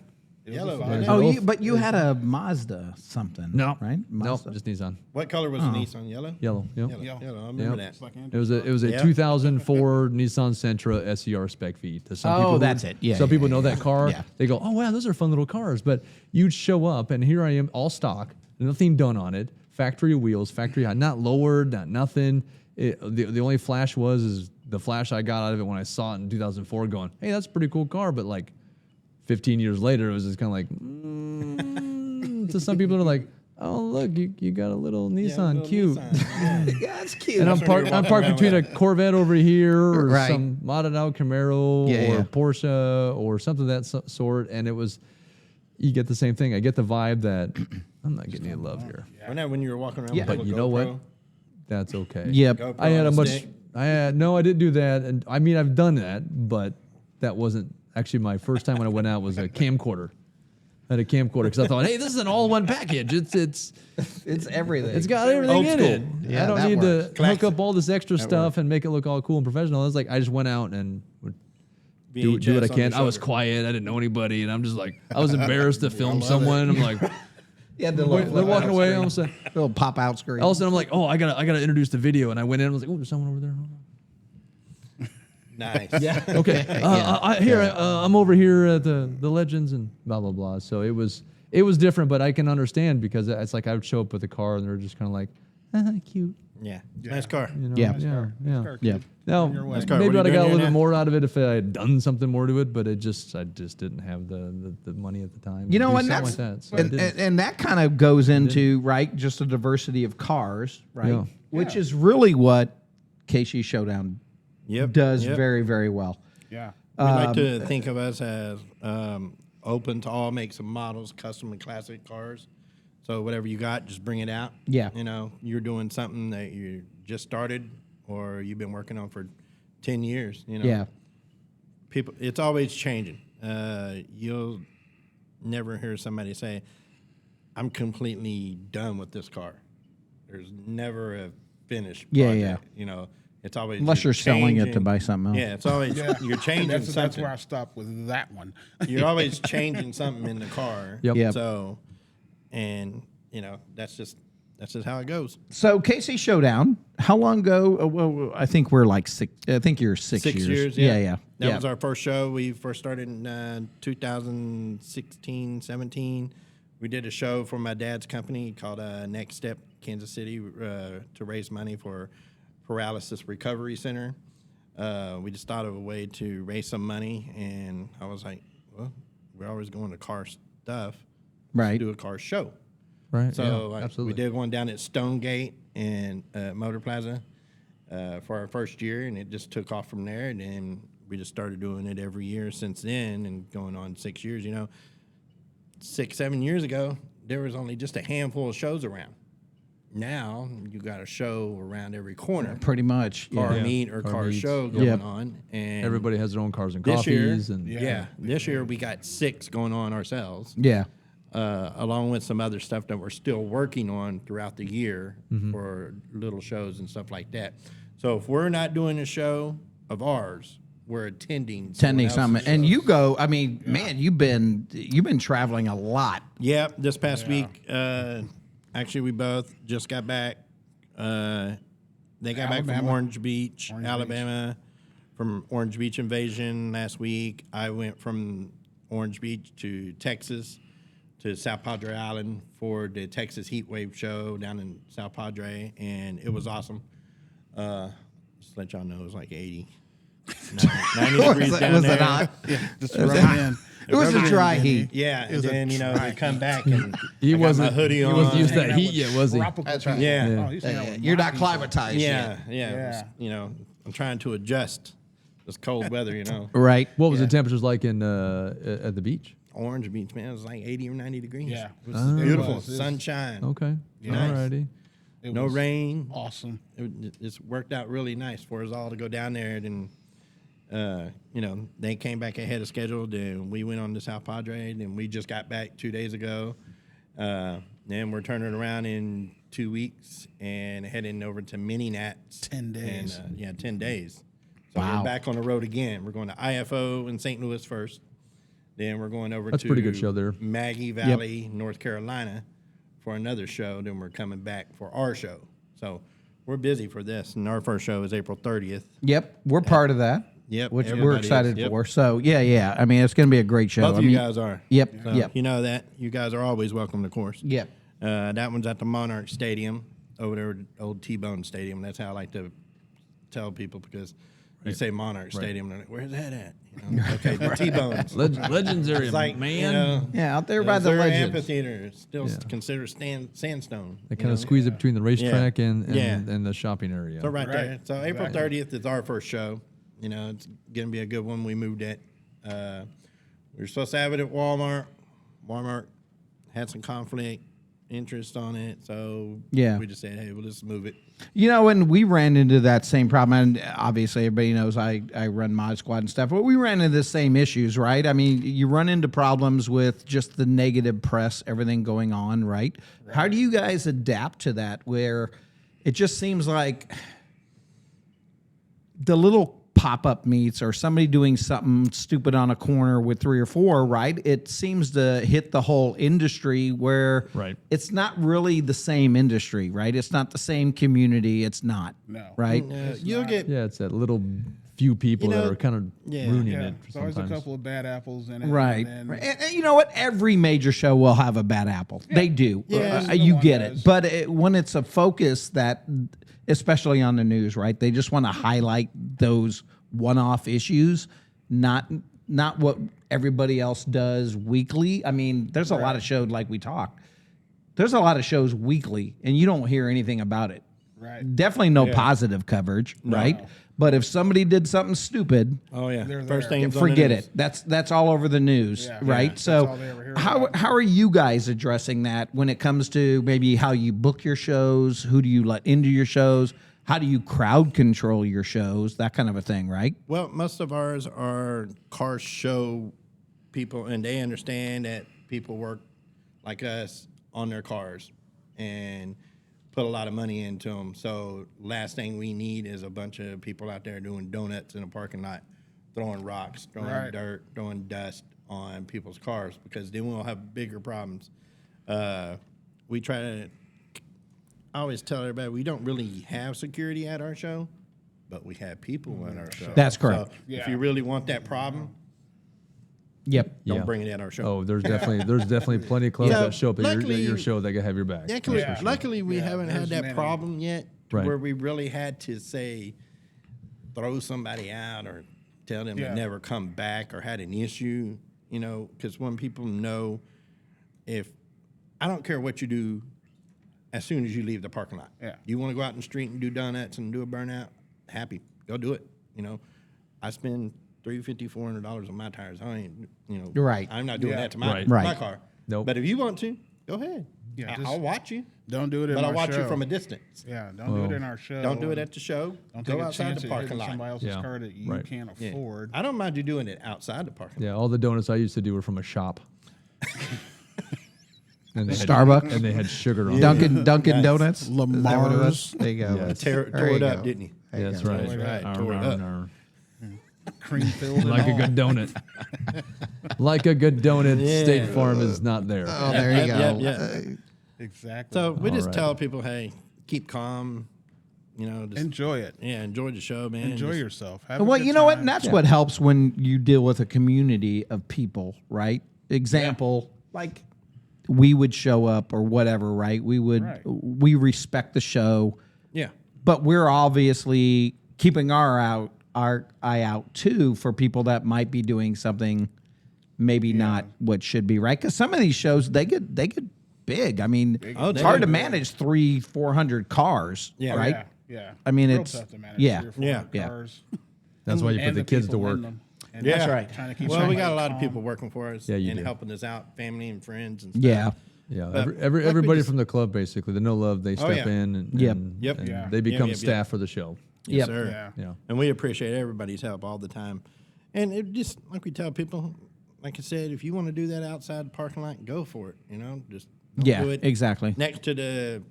It was Yellow, a fire. wasn't it? Oh, but you had a Mazda something. No, right? No, Mazda? just Nissan. What color was the Nissan? Yellow? Yellow. Yep. Yellow. I remember Yep. that. It was a Yeah. 2004 Nissan Sentra SER Spec V. To some Oh, people that's it. Yeah, Some yeah, people know that car. Yeah. They go, oh wow, those are fun little cars. But you'd show up, and here I am, all stock, nothing done on it, factory wheels, factory high, not lowered, not nothing. The only flash is the flash I got out of it when I saw it in 2004, going, hey, that's a pretty cool car. But like 15 years later, it was just kind of like, to some people are like, oh look, you got a little Nissan, little cute. Nissan, Yeah, it's cute. And I'm That's when parked. you're I'm walking parked around between a with Corvette over here, or Right. some modded out Camaro, Yeah, or yeah. Porsche, or something of that sort. And it was, you get the same thing. I get the vibe that I'm not getting any love here. Wasn't that when you were walking around Yeah. with a But you little know GoPro? what? That's okay. Yep. GoPro I had on a the much. stick? No, I didn't do that. And I mean, I've done that, but that wasn't actually my first time when I went out. Was a camcorder. I had a camcorder because I thought, hey, this is an all-one package. It's everything. It's got everything Old in school. it. Yeah, I don't that need to works. hook Classic. up all this extra stuff and make it look all cool and professional. It's like I just went out and would do what I VHS on can. your I was shoulder. quiet. I didn't know anybody, and I'm just like, I was embarrassed to film someone. I'm like, Yeah, the wait, they're walking away. All of a sudden, little pop out screen. I'm like, oh, I gotta introduce the video, and I went in. I was like, oh, there's someone over there. Hold on. Nice. yeah. Okay, I'm over here at the Legends and blah blah blah. So it was different, but I can understand because it's like I would show up with a car and they're just kind of like, cute. Yeah. Nice car. You know? Yeah. Yeah. Yeah. Now, your way. Nice car. maybe What I'd are have got you a doing little here bit now? more out of it if I had done something more to it, but I just didn't have the money at the time. You to know, do and something that's like that. So I didn't. and that kind of goes into right, just a diversity of cars, right? Yeah. Which is really what KC Showdown Yep. does Yep. very, very well. Yeah. We like to think of us as open to all makes and models, custom and classic cars. So whatever you got, just bring it out. Yeah. You know, you're doing something that you just started or you've been working on for 10 years. You know, Yeah. people, it's always changing. You'll never hear somebody say, "I'm completely done with this car." There's never a finished Yeah, project. yeah. You know, it's always Unless you're selling it to changing. buy something else. Yeah, it's always you're changing That's something. where I stopped with that one. You're always changing something in the car. Yep. Yep. So, and you know, that's just how it goes. So KC Showdown, how long ago? Well, I think we're like six. I think you're 6 6 years. years. Yeah, Yeah, yeah. That yeah. was our first show. We first started in 2016, 17. We did a show for my dad's company called Next Step Kansas City to raise money for Paralysis Recovery Center. We just thought of a way to raise some money, and I was like, well, we're always going to car stuff. Right. Do a car show. Right. So yeah, we absolutely. did one down at Stonegate and Motor Plaza for our first year, and it just took off from there. And then we just started doing it every year since then, and going on 6 years. You know, 6, 7 years ago, there was only just a handful of shows around. Now you got a show around every corner, Pretty much. car Yeah. meet or Car car meets. show going Yep. on, and Everybody has their own cars and this year, coffees, and yeah, this year we got 6 going on ourselves. Yeah. Along with some other stuff that we're still working on throughout the year Mm-hmm. for little shows and stuff like that. So if we're not doing a show, of ours were attending something. And you go, I mean, man, you've been traveling a lot. Yep, this past week, actually, we both just got back. They got back from Orange Beach, Alabama, from Orange Beach Invasion last week. I went from Orange Beach to Texas, to South Padre Island for the Texas Heat Wave show down in South Padre, and it was awesome. Just to let y'all know, it was like 80, 90 degrees down was there. it hot? Just rub it in. It was a dry heat. Yeah, and then they come back and He I got wasn't my hoodie on. He wasn't used to that Hanging out heat with yet, was he? tropical people. Yeah. Oh, he's hanging out with You're my not people. climatized Yeah, yet. yeah. I'm trying to adjust this cold weather. Right. What was the temperatures like in at the beach? Orange Beach, man, it was like 80 or 90 degrees. Yeah. It Oh. was, Beautiful, It was sunshine, Okay, Nice. alrighty. it no was rain. Awesome. It's worked out really nice for us all to go down there. And they came back ahead of schedule. Then we went on to South Padre. Then we just got back 2 days ago. Then we're turning around in 2 weeks and heading over to Mini Nats. 10 days. And, 10 days. So Wow. we're back on the road again. We're going to IFO in St. Louis first. Then we're going over That's to a pretty good show there. Maggie Valley, North Carolina for another show. Then we're coming back for our show. So we're busy for this. And our first show is April 30th. Yep, we're part of that. Yep, which we're everybody excited is. Yep. for. So yeah. I mean, it's going to be a great show. Both I of you mean, guys are. Yep, So yep, You know that. You guys are always welcome, of course. yep. That one's at the Monarch Stadium over there, at old T-Bone Stadium. That's how I like to tell people because you say Monarch Stadium, and they're like, where's that at? Okay, the T-Bones. Legends area, It's like, man. Yeah, out there by the Missouri Legends. Amphitheater. It's still considered sandstone. They kind of squeeze it between the racetrack Yeah. and, Yeah. and the shopping area. So right there. Right. So April 30th is our first show. It's going to be a good one. We moved it. We were supposed to have it at Walmart. Walmart had some conflict interest on it, so Yeah. we just said, hey, we'll just move it. And we ran into that same problem. And obviously, everybody knows I run Mod Squad and stuff, but we ran into the same issues, right? I mean, you run into problems with just the negative press, everything going on, right? How do you guys adapt to that where it just seems like the little pop-up meets or somebody doing something stupid on a corner with 3 or 4, right? It seems to hit the whole industry where Right. it's not really the same industry, right? It's not the same community. It's not, No. right? You'll get Yeah, it's that little few people that are kind of ruining Yeah. it There's always a sometimes. couple of bad apples in it. Right. And Right. And you know what? Every major show will have a bad apple. They do. Yeah. You No get one it. does. But when it's a focus that, especially on the news, right? They just want to highlight those one-off issues, not what everybody else does weekly. I mean, there's a lot of shows like we talked. There's a lot of shows weekly, and you don't hear anything about it. Right. Definitely no positive coverage, right? But if somebody did something stupid, Oh yeah, They're first there. thing. forget it. That's all over the news, Yeah. right? Yeah. That's So all they ever hear how about. are you guys addressing that when it comes to maybe how you book your shows? Who do you let into your shows? How do you crowd control your shows? That kind of a thing, right? Well, most of ours are car show people, and they understand that people work like us on their cars and put a lot of money into them. So last thing we need is a bunch of people out there doing donuts in a parking lot, throwing rocks, throwing Right. dirt, throwing dust on people's cars, because then we'll have bigger problems. We try to. I always tell everybody we don't really have security at our show, but we have people at our show. That's correct. So if Yeah. you really want that problem, Yep. don't Yeah. bring it at our show. Oh, there's definitely plenty of clubs Yeah, that show up at luckily- your show that have your back. Luckily, we Yeah, haven't had there's that many. problem yet, to Right. where we really had to say, throw somebody out or tell them Yeah. to never come back or had an issue. Because when people know, if I don't care what you do, as soon as you leave the parking lot, Yeah. you want to go out in the street and do donuts and do a burnout, happy, go do it. I spend $350, $400 on my tires. I ain't, You're right. I'm not doing Yeah. that to my Right. car. Nope. But if you want to, go ahead. Yeah, I'll watch you, Don't do it in but our I'll watch show. you from a distance. Yeah, don't do it in our show. Don't do it at the show. Don't Go take a outside chance the at parking hitting lot. somebody else's Yeah. car that you Right. can't Yeah. afford. I don't mind you doing it outside the parking lot. Yeah, all the donuts I used to do were from a shop. And they Starbucks? and they had sugar on them. Dunkin' Nice. Donuts. Is that what it was? Lamar's. There you go. Yes. Tore There you it up, go. didn't he? Yeah, that's you go. right. That's right. Arr, Tore it arr, up. arr. cream filled. Like a good donut. Like a good donut, State Farm is not there. Oh, there you go. Yeah. Exactly. So we just right. tell people, hey, keep calm. Just, enjoy it. enjoy the show, man. Enjoy Just- yourself. Have a Well, good you know what? time. And that's what helps when you deal with a community of people, right? Example, like we would show up or whatever, right? Right. We respect the show, Yeah. but we're obviously keeping our eye out too for people that might be doing something maybe not what should be, right? Because some of these shows they get big. I mean, Oh, it's they hard do. to manage 300-400 cars, Yeah. right? Yeah. I mean, Real it's- tough to manage yeah. 3 or 4 Yeah. Yeah. cars. That's why you put And the kids to people in work. them. And Yeah. That's right. Trying to keep Well, we got a everybody lot of calm. people working for us Yeah, you and do. helping us out, family and friends and stuff. Yeah. Yeah, But like we everybody just- from the club, basically, the No Love, they step yeah. in and, Yep. and, Yep. and Yeah. they become Yep. staff for the show. Yes, Yep. sir. Yeah. Yeah. And we appreciate everybody's help all the time. And it just, like we tell people, like I said, if you want to do that outside the parking lot, go for it. Just don't Yeah, do it exactly. next to the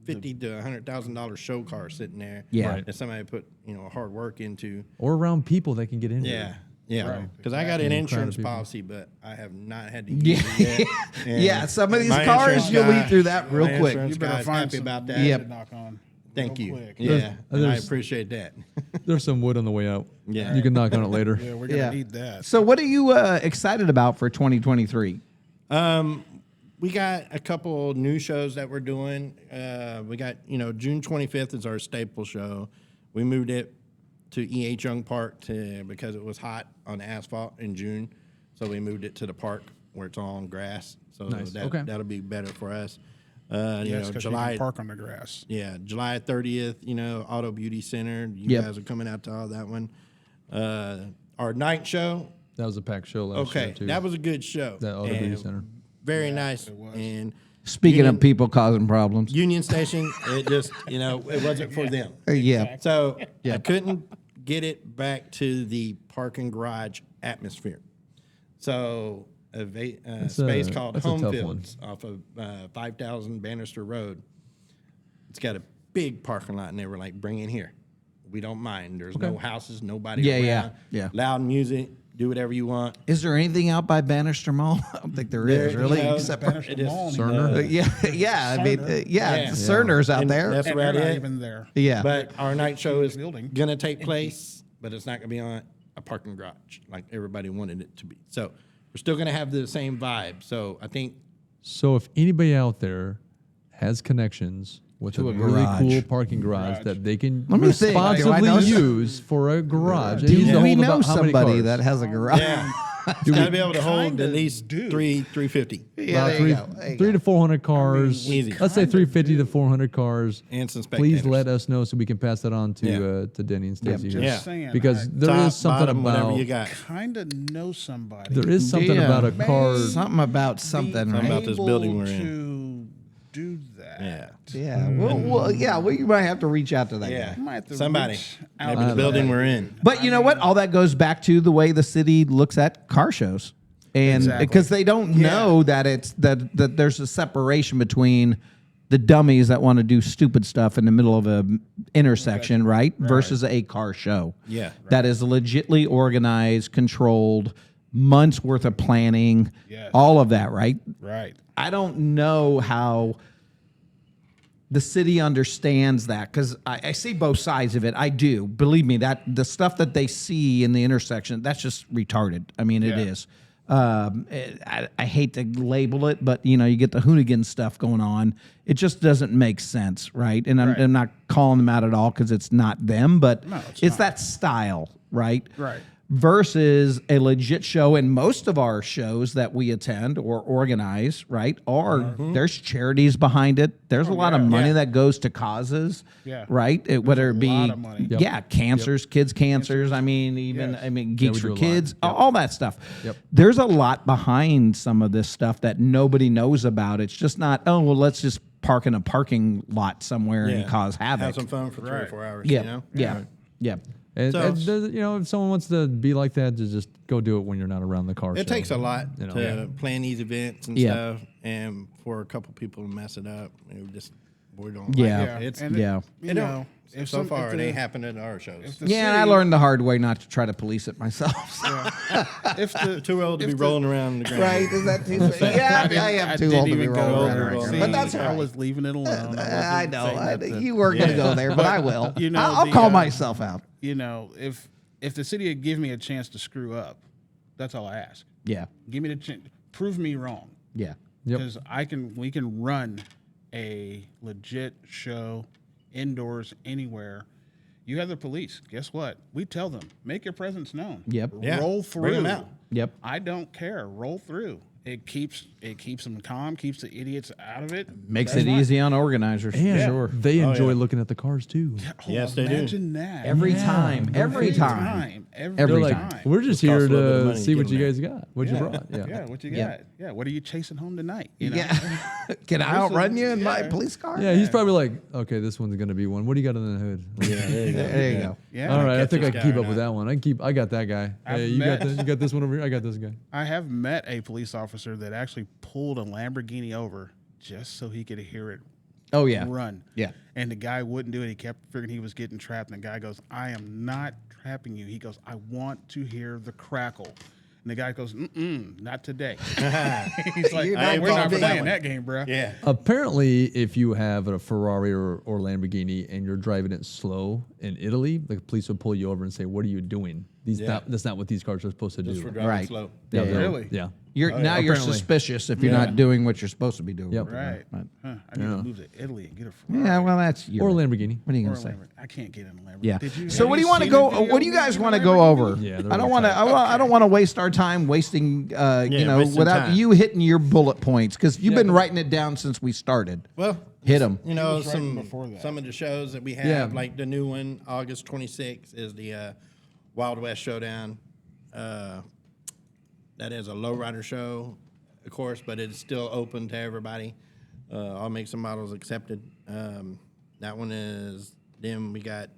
$50,000 to $100,000 show car sitting there. Yeah. Right. That somebody put hard work into. Or around people that can get in. Yeah. Right. Because I got an Crowd of insurance people. policy, but I have not had to use it yet. And Yeah, some of these my cars, insurance you'll guy- eat through that real my quick. insurance You better guy's find happy some about that. wood Yep. to knock on. Thank real you. quick. Yeah, and I There's- appreciate that. There's some wood on the way out. Yeah. You can knock on it later. Yeah, we're gonna Yeah. need that. So, what are you excited about for 2023? We got a couple new shows that we're doing. We got, June 25th is our staple show. We moved it to E.H. Young Park because it was hot on asphalt in June. So we moved it to the park where it's all on grass. So Nice. Okay. that'll be better for us. Yes, because you July. can park on the grass. Yeah, July 30th, Auto Beauty Center. You Yep. guys are coming out to all that one. Our night show. That was a packed show last year, Okay, too. that was a good show. That Auto Beauty And Center. Very nice. it was. And Speaking Union- of people causing problems, Union Station, it just, it wasn't for them. yeah, So I couldn't get it back to the parking garage atmosphere. So a space called that's a Home tough Fields off of 5000 Bannister Road. It's got a big parking lot, and they were like, bring it here. We don't mind. There's no houses, nobody Yeah, around. yeah, yeah. Loud music, do whatever you want. is there anything out by Bannister Mall? I don't think there is, really. you know, Except Bannister it is- Mall, Cerner? yeah. I mean, Cerner. Yeah. Cerner's out And there. that's and about they're not it. even there. Yeah, But our night show is Building. going to take place, but it's not going to be on a parking garage like everybody wanted it to be. So we're still going to have the same vibe. So I think So if anybody out there has connections with a a really garage. cool parking garage that they can Let me think. Do I responsibly know- use for a garage. It do needs to we hold know about how many somebody cars? that has a garage? yeah, it's got to be able to hold at least 350 Yeah, About there you go. There you 3 go. to 400 cars. easy. Let's say 350 to 400 cars. and some spectators. Please let us know so we can pass that on Yeah. to Denny and Stacy. here. Yeah. Saying, Because I there Top, is something bottom, whatever about you got. kind of know somebody. there is something Yeah. about a car. Something about something, right? about this building we're to do that. Yeah. Yeah, well, you might have to reach out to that Yeah. guy. You might have to Somebody. reach out Maybe to the building that. we're in. But you know what? All that goes back to the way the city looks at car shows, and Exactly. because they don't know that it's that there's a separation between the dummies that want to do stupid stuff in the middle of a intersection, right, versus a car show. Yeah. that is legitly organized, controlled, months worth of planning, Yes. all of that, right? Right. I don't know how the city understands that because I see both sides of it. I do. Believe me, that the stuff that they see in the intersection, that's just retarded. I mean, it Yeah. is. I hate to label it, but you get the hoonigan stuff going on. It just doesn't make sense, right? And Right. I'm not calling them out at all because it's not them, but No, it's it's not. that style, right? Right. Versus a legit show. And most of our shows that we attend or organize, right, are there's charities behind it. There's a lot of money Yeah. that goes to causes, Yeah. right? Whether it be lot of money. Yep. yeah, cancers, kids cancers. I mean, even Yes. Geeks we for do a lot. Kids, Yep. all that stuff. Yep. There's a lot behind some of this stuff that nobody knows about. It's just not, oh well, let's just park in a parking lot somewhere and cause havoc. Have some fun for 3 or Right. 4 hours, yeah, yeah, yeah. And, So- and there's- if someone wants to be like that, just go do it when you're not around the car. It takes a lot to Yeah. plan these events and Yeah. stuff, and for a couple people to mess it up, We don't. Yeah. Like it. It's And Yeah. You know, if so far if it the- ain't happened at our shows. if the Yeah, and I city- learned the hard way not to try to police it myself. If the Too old to if be the- rolling around the ground. Right? Is that too soon? Yeah, I am too didn't old to be even go rolling there. around. See, But that's all I right. was leaving it alone. I wasn't know. saying that You weren't going to go there, but I will. You know, I'll the, call myself out. You know, if the city would give me a chance to screw up, that's all I ask. Yeah. Give me the chance. Prove me wrong. Yeah. Yep. Because we can run a legit show indoors anywhere. You have the police. Guess what? We tell them, make your presence known. Yep. Yeah. Roll Bring 'em through. out. Yep. I don't care. Roll through. It keeps them calm. Keeps the idiots out of it. Makes That's it fine. easy on organizers. And Sure. they enjoy yeah. looking at the cars too. Oh, Yes, they do. Imagine that. Every time. Every time. Every Every They're time. like, we're just Just costs here a little bit of to money to see get what you them guys got, what you brought. Yeah. Yeah, what you got? Yeah. Yeah, what are you chasing home tonight? You know? Yeah. Can I outrun you in my police car? Yeah, he's probably like, okay, this one's gonna be one. What do you got in the hood? Yeah, there you go. There you go. Yeah. All right, I Catch think I this can guy keep or up with not. that one. I got that guy. I've Hey, you got met- this. You got this one over here. I got this guy. I have met a police officer that actually pulled a Lamborghini over just so he could hear it Oh, yeah. run. Yeah. And the guy wouldn't do it. He kept figuring he was getting trapped. And the guy goes, I am not trapping you. He goes, I want to hear the crackle. And the guy goes, not today. He's like, You're not we're not falling for that playing one." that game, bro. Yeah. Apparently, if you have a Ferrari or Lamborghini and you're driving it slow in Italy, the police will pull you over and say, "What are you doing? Yeah. That's not what these cars are supposed to Just do." for driving Right. slow. Yeah, Yeah, they'll- really? Yeah. You're now you're Apparently. suspicious if you're Yeah. not doing what you're supposed to be doing. Yep. Right. But- Huh, I need to move to Italy and get a Ferrari. Yeah, well, that's your Or Lamborghini. What are you Or going a to say? Lamborghini. I can't get in a Lamborghini. Yeah. Did you, So have what do you want to seen go? a video What do you of me guys in a want to go Lamborghini? over? Yeah, they're I don't really want to. tight. I don't want to waste our time wasting. wasting Without time. you hitting your bullet points because you've been writing it down since we started. Well, Hit 'em. You know, was writing before that. some of the shows that we have, Yeah. like the new one, August 26th, is the Wild West Showdown. That is a lowrider show, of course, but it's still open to everybody. All makes and models accepted. That one is. Then we got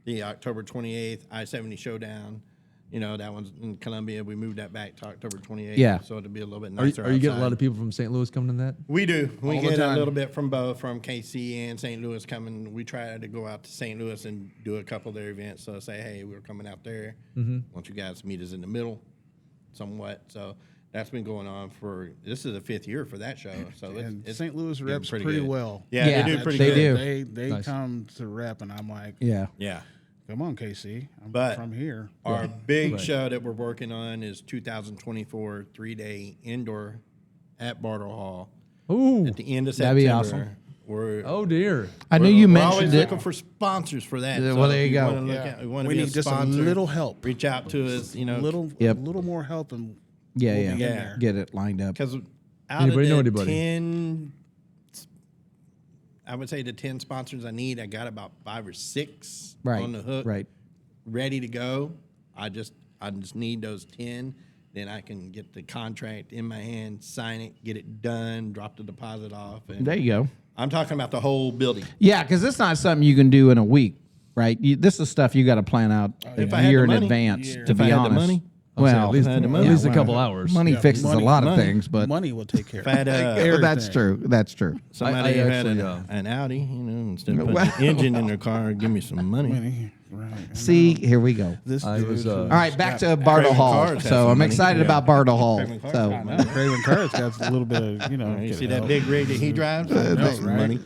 the October 28th I-70 Showdown. You know, that one's in Columbia. We moved that back to October 28th. Yeah. So it'll be a little bit Are you, nicer. are you getting a lot outside. of people from St. Louis coming in that? We do. We All the get a time. little bit from both, from KC and St. Louis coming. We try to go out to St. Louis and do a couple of their events. So say, hey, we're coming out there. Want you guys to meet us in the middle, somewhat. So that's been going on for. This is the 5th year for that show. So And it's St. Louis getting reps pretty good. well. Yeah, Yeah, they do pretty they good. do. They Nice. come to rep, and I'm like, Yeah. Yeah. come on, KC. I'm But from here. Our big Right. show that we're working on is 2024 3-day indoor at Bartle Hall Ooh. at the end of That'd September. be awesome. We're Oh dear. I knew you we're always mentioned it. looking for sponsors for that. Yeah, So well, if there you go. wanna look Yeah. at- we want to We be need a just a sponsor, little help. Reach out to us, you know, Yep. A little more help, and Yeah, we'll yeah. be in Yeah. there. Get it lined up. because out Anybody of know the anybody? 10, I would say the 10 sponsors I need, I got about 5 or 6 Right. on the hook, Right. ready to go. I just need those 10. Then I can get the contract in my hand, sign it, get it done, drop the deposit off. And There you go. I'm talking about the whole building. Yeah, because it's not something you can do in a week, right? This is stuff you got to plan out If I a had year the in money. advance. Yeah. To If be I had the honest, money. Well, at least, had the at money. least a well, couple hours. money Yeah, fixes money- a lot of money- things, but Money will take care If of I had, it. that's everything. true. That's true. somebody I who had actually, an Audi, you know, instead of putting Well- an engine in their car, give me some money. Right. See, here we go. This I was, dude all All right, back to Bartle Craving Hall. Cars has So some I'm money. excited Yeah. about Bartle Hall. Craving Cars So got money. Craving Cards got a little bit of, You get see the that help. big rig that he drives? That's right. money.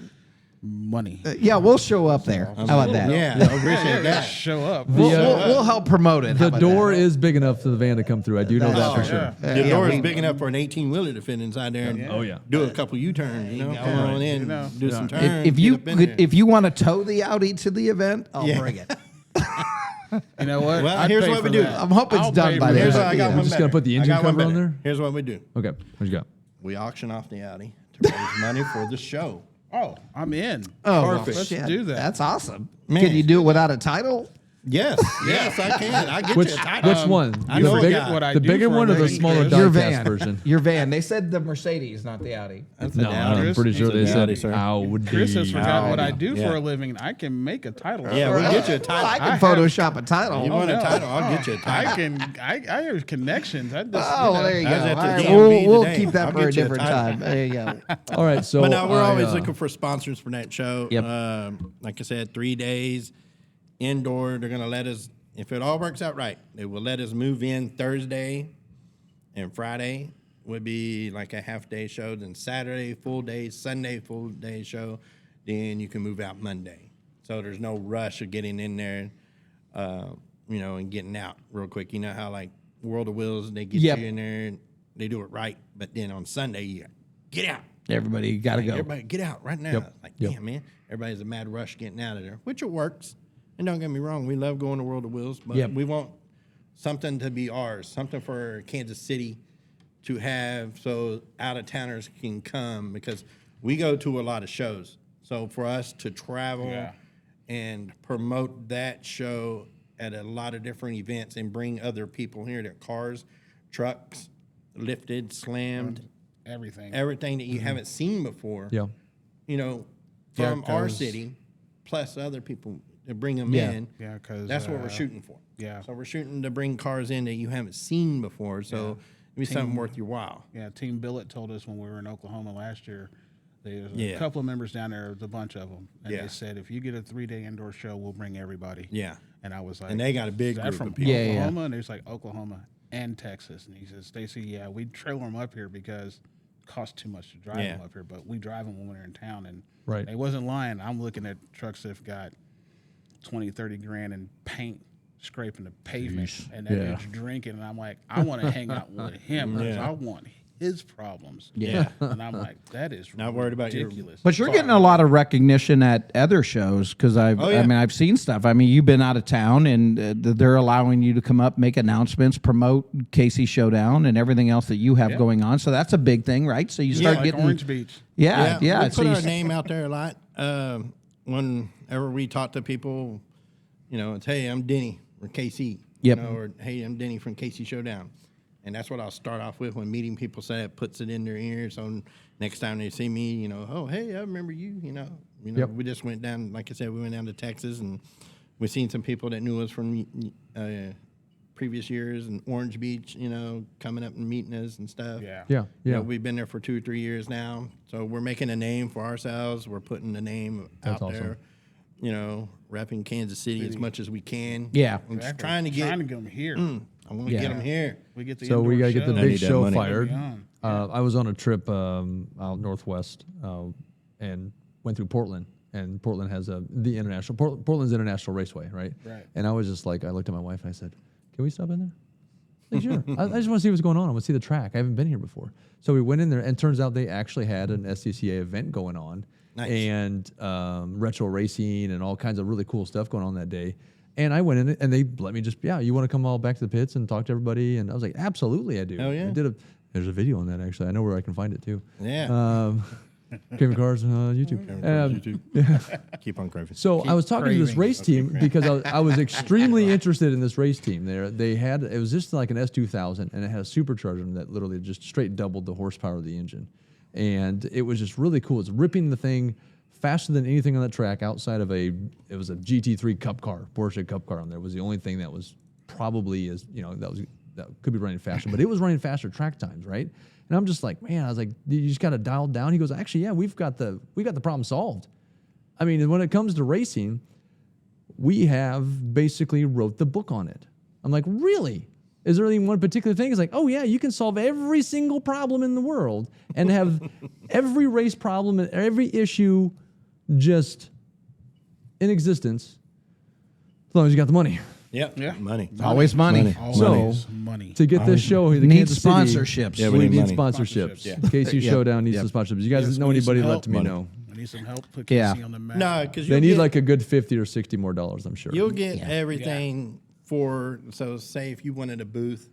money. yeah, we'll show up there. How about that? Yeah, I appreciate that. Show up. We'll help promote it. How The about door that? is big enough for the van to come through. I do know that for sure. yeah. The door is big enough for an 18-wheeler to fit inside there and Oh, yeah. do a couple U-turns, you know, come on in, do some turns. If you get up in there. if you want to tow the Audi to the event, I'll Yeah. bring it. You know what? Well, I'd here's pay what we for do. that. I'm hoping it's I'll done pay by for then. Here's that. what I got Yeah. one Just gonna better. put the I engine got one cover on better. there? Here's what we do. Okay, what you got? We auction off the Audi to raise money for the show. Oh, I'm in. Oh, Perfect. well, Let's shit. do that. That's awesome. Man. Can you do it without a title? Yes, I can. I get Which you a title. which one? I the know a big, guy. What I the do bigger for a one or the living, smaller Chris. diecast version? Your van. They said the Mercedes, not the Audi. That's No, a Audi. I'm pretty sure It's a they said Audi, sir. Audi. Chris has forgotten what I Audi. do Yeah. for a living. I can make a title. Yeah, we'll get you a title. I can I have- Photoshop a title. You want a no. title? I'll get you a title. I can. I have connections. I just, Oh, well, there you go. I was at the All right, DMV we'll today. keep that I'll for a get you a different title. time. There you go. All right, so But no, we're I, always looking for sponsors for that show. Yep. Like I said, 3 days indoor. They're going to let us, if it all works out right, they will let us move in Thursday, and Friday would be like a half-day show. Then Saturday, full day. Sunday, full day show. Then you can move out Monday. So there's no rush of getting in there, and getting out real quick. You know how like World of Wheels, they get Yep. you in there and they do it right. But then on Sunday, you get out. Everybody got to go. Everybody get out right now. Like, damn, man. Everybody's a mad rush getting out of there, which it works. And don't get me wrong, we love going to World of Wheels, but Yep. we want something to be ours, something for Kansas City to have so out-of-towners can come, because we go to a lot of shows. So for us to travel Yeah. and promote that show at a lot of different events and bring other people here, their cars, trucks, lifted, slammed, everything. everything that you haven't seen before, yeah. from Yeah, our 'cause- city, plus other people to bring them Yeah. in. Yeah, 'cause, that's what we're shooting for. yeah. So we're shooting to bring cars in that you haven't seen before. So it'll be something worth your while. Yeah, Team Billet told us when we were in Oklahoma last year. There's Yeah. a couple of members down there, there's a bunch of them, and Yeah. they said if you get a 3-day indoor show, we'll bring everybody. Yeah. And I was like, And they got a big "Is that group from of people. Yeah, yeah. Oklahoma?" And there's like Oklahoma and Texas, and he says, "Stacy, yeah, we trailer them up here because it costs too much to drive Yeah. them up here, but we drive them when we're in town." And Right. they wasn't lying. I'm looking at trucks that've got 20, 30 grand in paint scraping the pavement, and then Yeah. it's drinking, and I'm like, I want to hang out with him because Yeah. I want his problems. Yeah. And I'm like, that is Not worried about your- ridiculous. But you're getting a lot of recognition at other shows because yeah. I've seen stuff. I mean, you've been out of town and they're allowing you to come up, make announcements, promote Casey Showdown and everything else that you have going on. So that's a big thing, right? So you start like getting Orange Beach. yeah. We So put you our name out there a lot. Whenever we talk to people, it's, hey, I'm Denny from KC. Yep. Or hey, I'm Denny from KC Showdown. And that's what I'll start off with when meeting people. So it puts it in their ears. So next time they see me, oh, hey, I remember you. Yep. We just went down. Like I said, we went down to Texas, and we seen some people that knew us from previous years in Orange Beach. Coming up and meeting us and stuff. Yeah. Yeah. Yeah. We've been there for 2 or 3 years now, so we're making a name for ourselves. We're putting the name That's out there. Repping Kansas City as much as we can. Yeah. I'm just Exactly. trying to get. trying to get them here. I want to get them here. We get the So we indoor got to get the show. big need that show money. fired. Yeah. I was on a trip out northwest and went through Portland. And Portland has the international Portland's International Raceway, right? Right. And I was just like, I looked at my wife and I said, "Can we stop in there?" Like, sure. I just want to see what's going on. I want to see the track. I haven't been here before. So we went in there, and turns out they actually had an SCCA event going on, Nice. and retro racing and all kinds of really cool stuff going on that day. And I went in, and they let me you want to come all back to the pits and talk to everybody? And I was like, absolutely, I do. Hell yeah. There's a video on that, actually. I know where I can find it, too. Yeah. Craving Cars on YouTube. Keep on craving. So I was talking to this craving. race team because I was extremely interested in this race team. It was just like an S2000, and it had a supercharger that literally just straight doubled the horsepower of the engine, and it was just really cool. It's ripping the thing faster than anything on that track outside of it was a GT3 Cup car, Porsche Cup car on there. It was the only thing that was probably that could be running faster, but it was running faster track times, right? And I'm just like, man, I was like, you just got to dial down. He goes, actually, yeah, we got the problem solved. I mean, when it comes to racing, we have basically wrote the book on it. I'm like, really? Is there any one particular thing? It's like, oh yeah, you can solve every single problem in the world and have every race problem and every issue just in existence as long as you got the money. Yep. Yeah. Money. always money. Always So, money. To get this show here, the Need Kansas City, sponsorships. Yeah, we we need need money. sponsorships. Sponsorships, In case you Yep. Showdown needs Yep. some sponsorships. You guys Yes, know we need some anybody, let help. me Money. know. I need some help. Put Yeah. Casey on the map. No, because They need like a good $50 or $60 more, I'm sure. you'll get everything for. So say if you wanted a booth,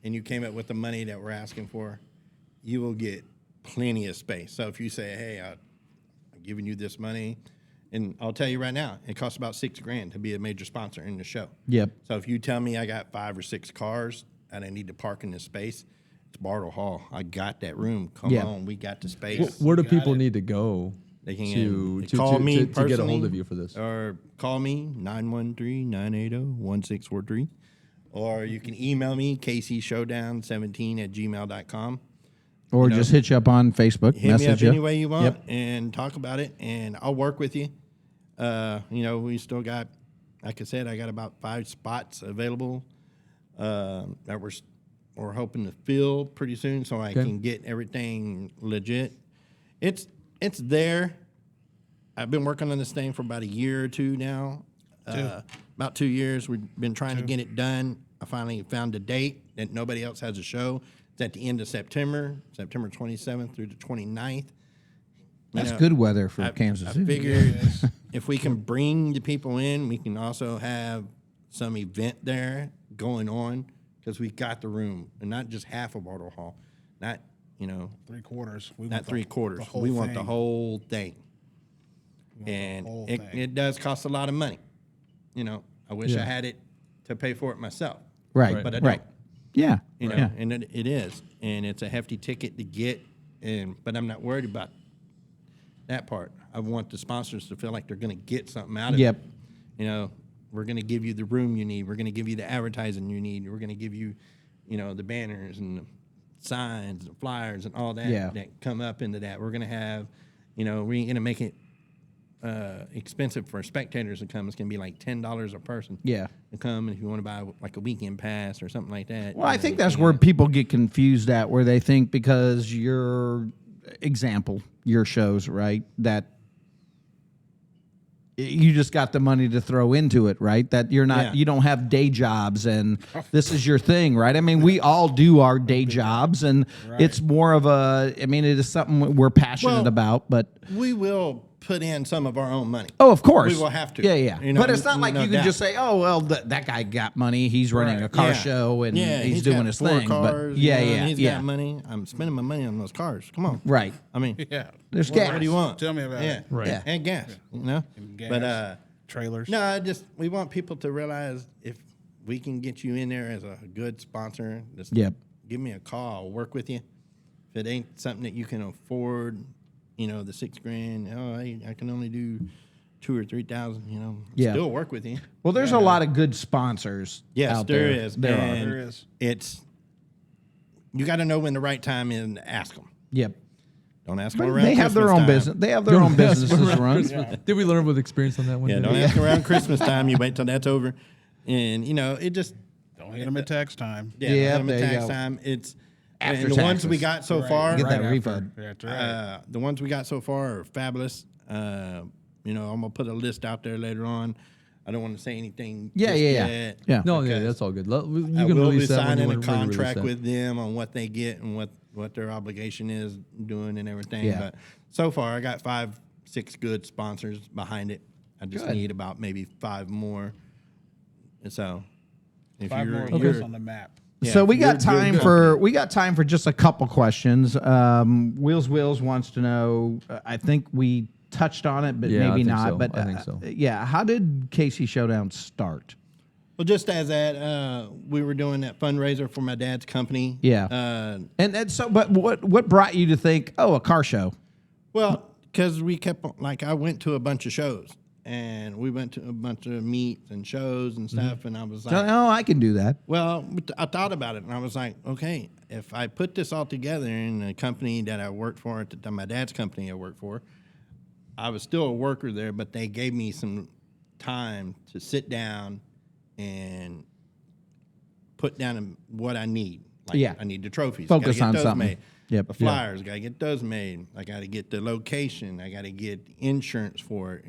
and you came up with the money that we're asking for, you will get plenty of space. So if you say, hey, I'm giving you this money, And I'll tell you right now, it costs about $6,000 to be a major sponsor in the show. Yep. So if you tell me I got 5 or 6 cars and I need to park in this space, it's Bartle Hall. I got that room. Come on, we got the space. Where do people need to go They can to call me to get a hold personally, of you for this? or call me 913-980-1643, or you can email me kcshowdown17@gmail.com. Or just hit you up on Facebook, Hit me message up you. any way you want and talk about it, and I'll work with you. We still got, like I said, I got about 5 spots available that we're hoping to fill pretty soon, so I can get everything legit. It's there. I've been working on this thing for about a year or two now. About 2 years. We've been trying to get it done. I finally found a date that nobody else has a show. It's at the end of September 27th through the 29th. That's good weather for Kansas City. I figured if we can bring the people in, we can also have some event there going on because we got the room, and not just half of Bartle Hall, not 3/4. not 3/4. We want the whole thing, and it does cost a lot of money. I wish I had it to pay for it myself. Right. But I don't. Yeah. And it is, and it's a hefty ticket to get, but I'm not worried about that part. I want the sponsors to feel like they're going to get something out of it. We're going to give you the room you need. We're going to give you the advertising you need. We're going to give you, the banners and the signs and flyers and all that that come up into that. We're going to have, we're going to make it expensive for spectators to come. It's going to be like $10 a person. Yeah. To come, and if you want to buy like a weekend pass or something like that. Well, I think that's where people get confused at, where they think because your shows, right, that you just got the money to throw into it, right? That you're not, you don't have day jobs and this is your thing, right? I mean, we all do our day jobs, and it's more of it is something we're passionate about, but we will put in some of our own money. Oh, of course. We will have to. Yeah. But it's not like you can just say, oh, well, that guy got money. He's running a car show and he's doing his thing. Cars, but he's got money. I'm spending my money on those cars. Come on. Right. I mean, there's gas. What do you want? Tell me about it. Right. Yeah. And gas. And gas, But trailers. No, we want people to realize if we can get you in there as a good sponsor, just give me a call. I'll work with you. If it ain't something that you can afford, the $6,000. I can only do 2,000 or 3,000. Still work with you. Well, there's a lot of good sponsors. Yes, out there there. is. There is. You got to know when the right time is to ask them. Yep. Don't ask them But around they have their Christmas own time. business. They have their own businesses to run. Did we learn with experience on that one? Yeah, don't ask them around Christmas time. You wait till that's over, and it just Don't hit them at tax time. don't hit them there at you tax go. time. It's After and the ones we taxes. got so far. Get that after. refund. That's right. The ones we got so far are fabulous. I'm gonna put a list out there later on. I don't want to say anything. Yeah. No, that's all good. You I can will be release that when you signing a want to release contract that. with them on what they get and what their obligation is doing and everything. Yeah. But so far, I got 5, 6 good sponsors behind it. I just Good. need about maybe 5 more. And so, if 5 more you're years on the map. So we got you're good time for just a couple questions. Wheels wants to know. I think we touched on it, but Yeah, I maybe think not. so. But I think so. how did KC Showdown start? Well, just as that, we were doing that fundraiser for my dad's company. Yeah. But what brought you to think, a car show? Well, because we kept I went to a bunch of shows, and we went to a bunch of meets and shows and stuff, and I was like, I can do that. well, I thought about it, and I was like, okay, if I put this all together in a company that I worked for at the time, my dad's company I worked for, I was still a worker there, but they gave me some time to sit down and put down what I need. I need the trophies. Focus Gotta on get those something. made. Yep. The flyers, got to get those made. I got to get the location. I got to get insurance for it.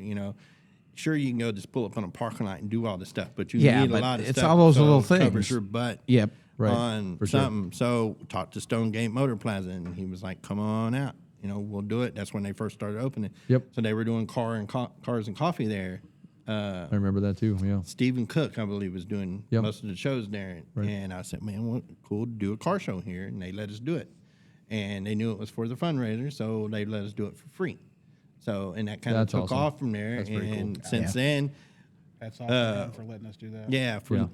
Sure, you can go just pull up on a parking lot and do all this stuff, but you need but a lot of it's stuff. all those so little it covers things. your butt Yep. Right, on for sure. something. So talked to Stonegate Motor Plaza, and he was like, come on out. We'll do it. That's when they first started opening. Yep. So they were doing cars and coffee there. I remember that too. Yeah. Stephen Cook, I believe, was doing Yep. most of the shows there. Right. And I said, man, what cool to do a car show here. And they let us do it. And they knew it was for the fundraiser, so they let us do it for free. So, and that kind of That's took awesome. off from there. That's very cool. And since then, That's all for them for letting us do that.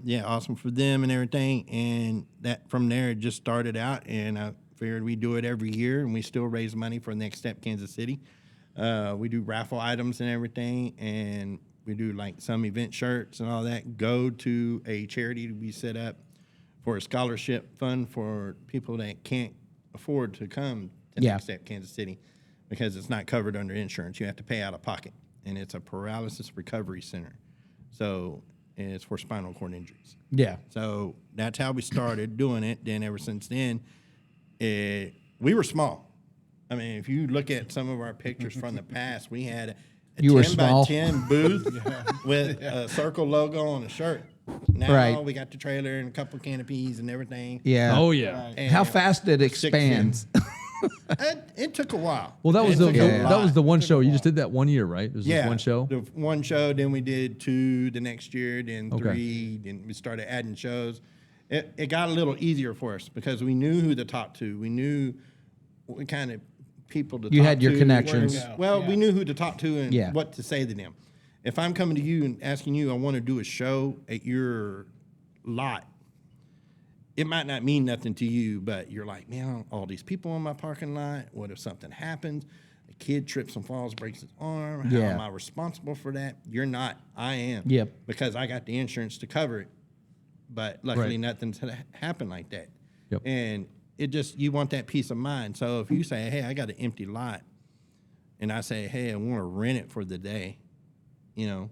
yeah, awesome for them and everything. And that from there it just started out, and I figured we do it every year, and we still raise money for Next Step Kansas City. We do raffle items and everything, and we do like some event shirts and all that. Go to a charity we set up for a scholarship fund for people that can't afford to come to Yeah. Next Step Kansas City because it's not covered under insurance. You have to pay out of pocket, and it's a paralysis recovery center. So it's for spinal cord injuries. Yeah. So that's how we started doing it. Then ever since then, we were small. I mean, if you look at some of our pictures from the past, we had a You were 10 by small. 10 booth with a circle logo on a shirt. Now Right. we got the trailer and a couple canopies and everything. Yeah. Oh yeah. And How fast did it expand? it took a while. Well, that was It the took a that was lot. the one show. You just did that one year, right? It was just one show. The one show, then we did 2 the next year, then Okay. 3, then we started adding shows. It got a little easier for us because we knew who to talk to. We knew what kind of people to talk to. You had your connections. Well, we knew who to talk to and Yeah. what to say to them. If I'm coming to you and asking you, I want to do a show at your lot, it might not mean nothing to you, but you're like, man, all these people in my parking lot. What if something happens? A kid trips and falls, breaks his arm. How Yeah. am I responsible for that? You're not. I am. Yep. Because I got the insurance to cover it. But luckily, Right. nothing's happened like that. Yep. And it just, you want that peace of mind. So if you say, hey, I got an empty lot, and I say, hey, I want to rent it for the day, you know,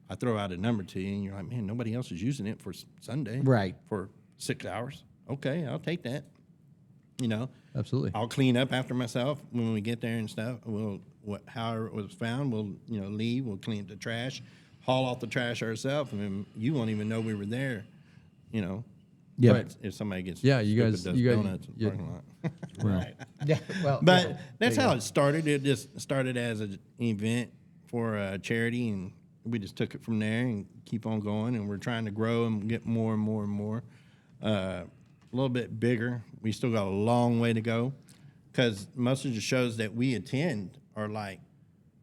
I throw out a number to you, and you're like, man, nobody else is using it for Sunday. Right. For 6 hours. Okay, I'll take that. You know, Absolutely. I'll clean up after myself when we get there and stuff. However it was found, we'll leave. We'll clean up the trash, haul off the trash ourselves, and then you won't even know we were there. You know, Yeah. But if somebody gets Yeah, you stupid, guys- does you guys- donuts in the yeah. parking lot. Right. Yeah. Well, But that's how it started. It just started as an event for a charity, and we just took it from there and keep on going. And we're trying to grow and get more and more and more. A little bit bigger. We still got a long way to go because most of the shows that we attend are like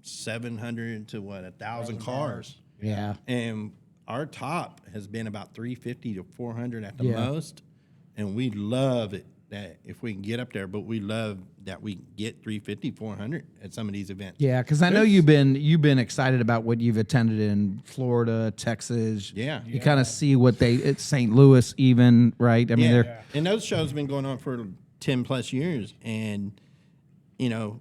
700 to 1,000 cars. yeah. And our top has been about 350 to 400 at the Yeah. most. And we love it that if we can get up there, but we love that we get 350, 400 at some of these events. Yeah, because I know you've been excited about what you've attended in Florida, Texas. Yeah. You kind of see what it's St. Louis even, right? I mean, Yeah. they're And those shows have been going on for 10 plus years. And, you know,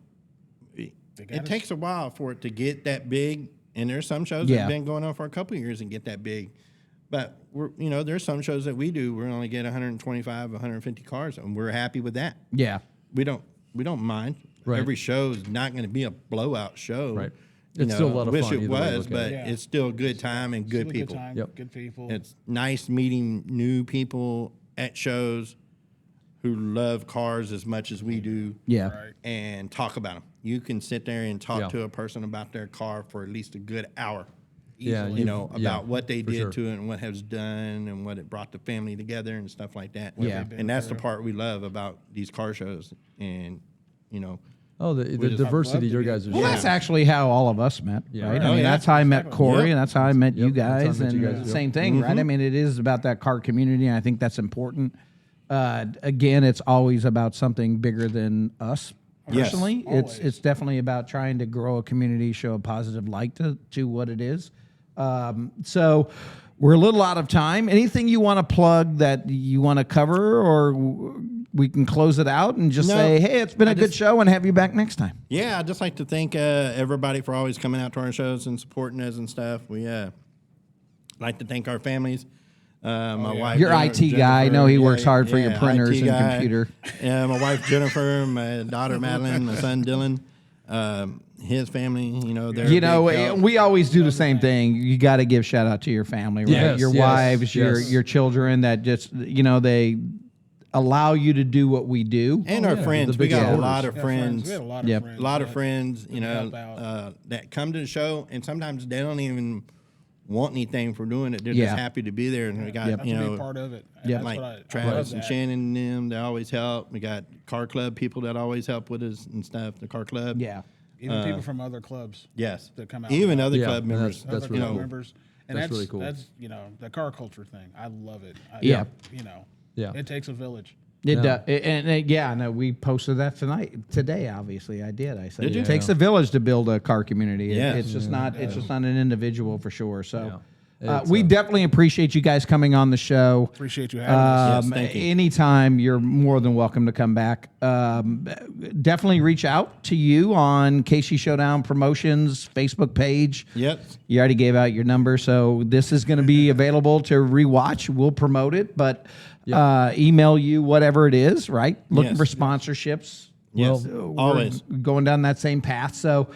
it takes a while for it to get that big. And there's some shows that Yeah. have been going on for a couple of years and get that big. But there's some shows that we do. We only get 125, 150 cars, and we're happy with that. yeah. We don't mind. Right. Every show is not going to be a blowout show. Right. You It's still a lot of wish fun it either way you was, look at but it. Yeah. it's still a good time and good Still a people. Good time, Yep. good people. It's nice meeting new people at shows who love cars as much as we do. Yeah. Right. And talk about them. You can sit there and talk Yeah. to a person about their car for at least a good hour. Yeah, You know, yeah, about what they for did sure. to it and what it was done and what it brought the family together and stuff like that. Yeah. And that's the part we love about these car shows. And, Oh, the just- diversity I'd your love to guys are Well, showing. that's actually how all of us met, Yeah. right? Oh, I mean, yeah. that's how I met Corey, Yep. and that's how I met you Yep, that's how I guys, met and you guys, yep. same thing, right? I mean, it is about that car community, and I think that's important. Again, it's always about something bigger than us. Yes. Personally, Always. it's definitely about trying to grow a community, show a positive light to what it is. So we're a little out of time. Anything you want to plug that you want to cover, or we can close it out and just No, say, hey, it's been I a good just- show, and have you back next time. Yeah, I'd just like to thank everybody for always coming out to our shows and supporting us and stuff. We like to thank our families. My wife, Your IT guy, I know he works hard for your printers IT and guy. computer. Yeah, my wife Jennifer, my daughter Madeline, my son Dylan, his family. They're You a know, big help. we always do the same thing. You got to give shout out to your family, right? Yes, Your yes, wives, yes. your children that just, they allow you to do what we do. and Oh, our yeah, friends. the We big got a supporters. lot of Yeah, friends. We had a lot of Yep. friends. A lot of that- friends, help out. that come to the show, and sometimes they don't even want anything for doing it. They're Yeah. just happy to be there, and we got That's a big part of it. And Yeah. that's like what I Travis love and that. Shannon and them. They always help. We got car club people that always help with us and stuff. The car club. Yeah. Even people from other clubs. Yes. That come out. Even other Yeah, club and members. that's Other really club cool. members. And That's that's really cool. That's, the car culture thing. I love it. Yeah. Yeah. It takes a village. It Yeah. yeah, no, we posted that today. Obviously, I did. I said Did you? it takes a village to build a car community. Yeah. It's just not. It's just not an individual for sure. So, Yeah. we definitely appreciate you guys coming on the show. Appreciate you having us. Yes, thank you. Anytime, you're more than welcome to come back. Definitely reach out to you on KC Showdown Promotions Facebook page. Yep. You already gave out your number, so this is going to be available to rewatch. We'll promote it, but email you whatever it is, right? Looking Yes. for sponsorships. Yes. We're Always. going down that same path. So,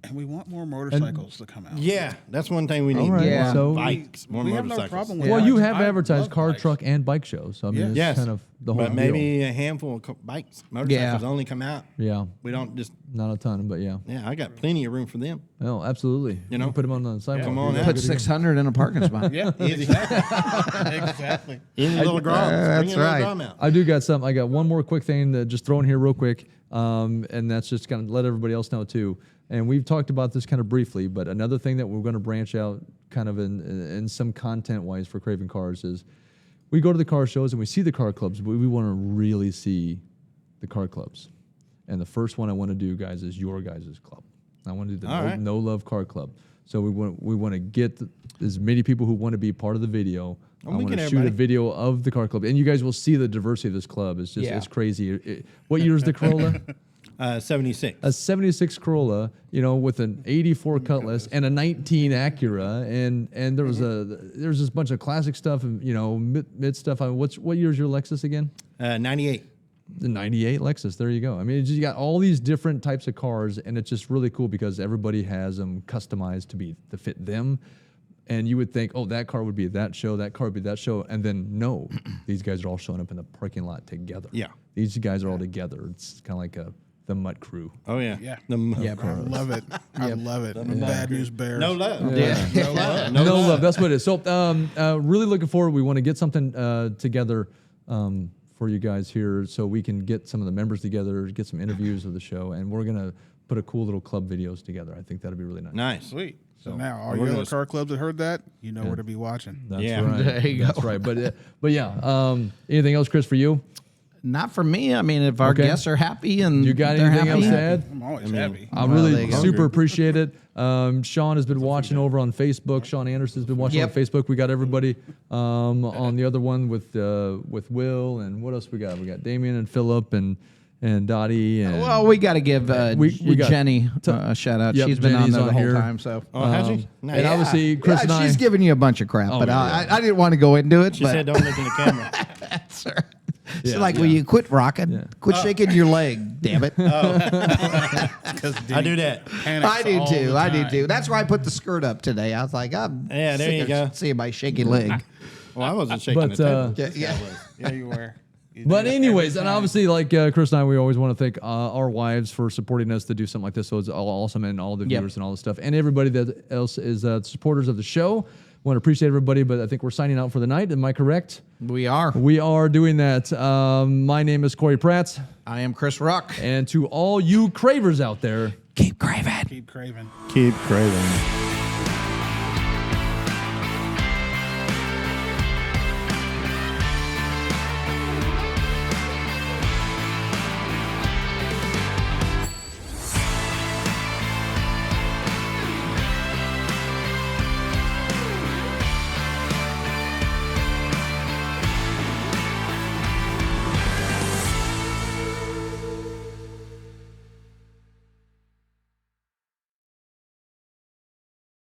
And we want more motorcycles to come out. Yeah. That's one thing we need. All right, Yeah. More so- bikes, more we have no motorcycles. problem with Well, bikes. you have I advertised love car, bikes. truck, and bike shows. So I mean, it's Yes. kind of the whole But deal. maybe a handful of bikes, motorcycles only come out. Yeah, We don't just, not a ton, but yeah. I got plenty of room for them. No, absolutely. You know? put them on the sidewalk. Come on You're out. put good to go. 600 in a parking spot. Yeah, exactly. Exactly. Any little grom, that's bring your right. little grom out. I do got something. I got one more quick thing to just throw in here real quick, and that's just kind of let everybody else know too. And we've talked about this kind of briefly, but another thing that we're going to branch out kind of in some content wise for Craving Cars is we go to the car shows and we see the car clubs, but we want to really see the car clubs. And the first one I want to do, guys, is your guys' club. I want to do the All right. no Love Car Club. So we want to get as many people who want to be part of the video. I we want get to shoot a everybody. video of the car club, and you guys will see the diversity of this club. It's just Yeah. it's crazy. What year is the Corolla? 76. A 76 Corolla, with an 84 Cutlass and a 19 Acura, and there was there's this bunch of classic stuff and mid stuff. I mean, what year is your Lexus again? 98. The 98 Lexus. There you go. I mean, you got all these different types of cars, and it's just really cool because everybody has them customized to fit them. And you would think, oh, that car would be at that show, that car would be that show, and then no, these guys are all showing up in the parking lot together. Yeah. These guys are all together. It's kind of like the Mutt Crew. Oh, yeah. Yeah. The I love it. I love it. Bad News Bears. No love. Yeah. No love. No love. That's what it is. So, really looking forward. We want to get something together for you guys here, so we can get some of the members together, get some interviews of the show, and we're gonna put a cool little club videos together. I think that'll be really nice. Nice. Sweet. So now, all we're your gonna other car clubs that heard that, you know where to be watching. That's Yeah. right. There you That's go. right. But yeah. Anything else, Chris, for you? Not for me. I mean, if our Okay. guests are happy and You got they're anything else happy, to add? I'm always happy. I Well, there really you go. super appreciate it. Sean has been watching over on Facebook. Sean Anderson has been watching Yep. on Facebook. We got everybody on the other one with Will, and what else we got? We got Damien and Philip and Dottie. And Well, we got to give we got Jenny a shout out. Yep, She's been Jenny's on there the on whole here. time. So, Oh, has she? Nice. and obviously Chris and I. she's giving you a bunch of crap, but yeah. I didn't want to go into it. She but said, don't look in the camera. Sir. She's Yeah, like, will you quit rocking? Quit shaking your leg, damn it. I do that. I do too. I do too. That's why I put the skirt up today. I was like, I'm Yeah, there sick you of go. seeing my shaky leg. Well, I wasn't shaking But, the table. Yeah. Yeah, you were. But anyways, and obviously, like Chris and I, we always want to thank our wives for supporting us to do something like this. So it's all awesome, and all the Yep. viewers and all this stuff, and everybody that else is supporters of the show. Want to appreciate everybody, but I think we're signing out for the night. Am I correct? We are. We are doing that. My name is Corey Pratt, I am Chris Ruck. and to all you cravers out there, Keep craving. Keep craving. Keep craving.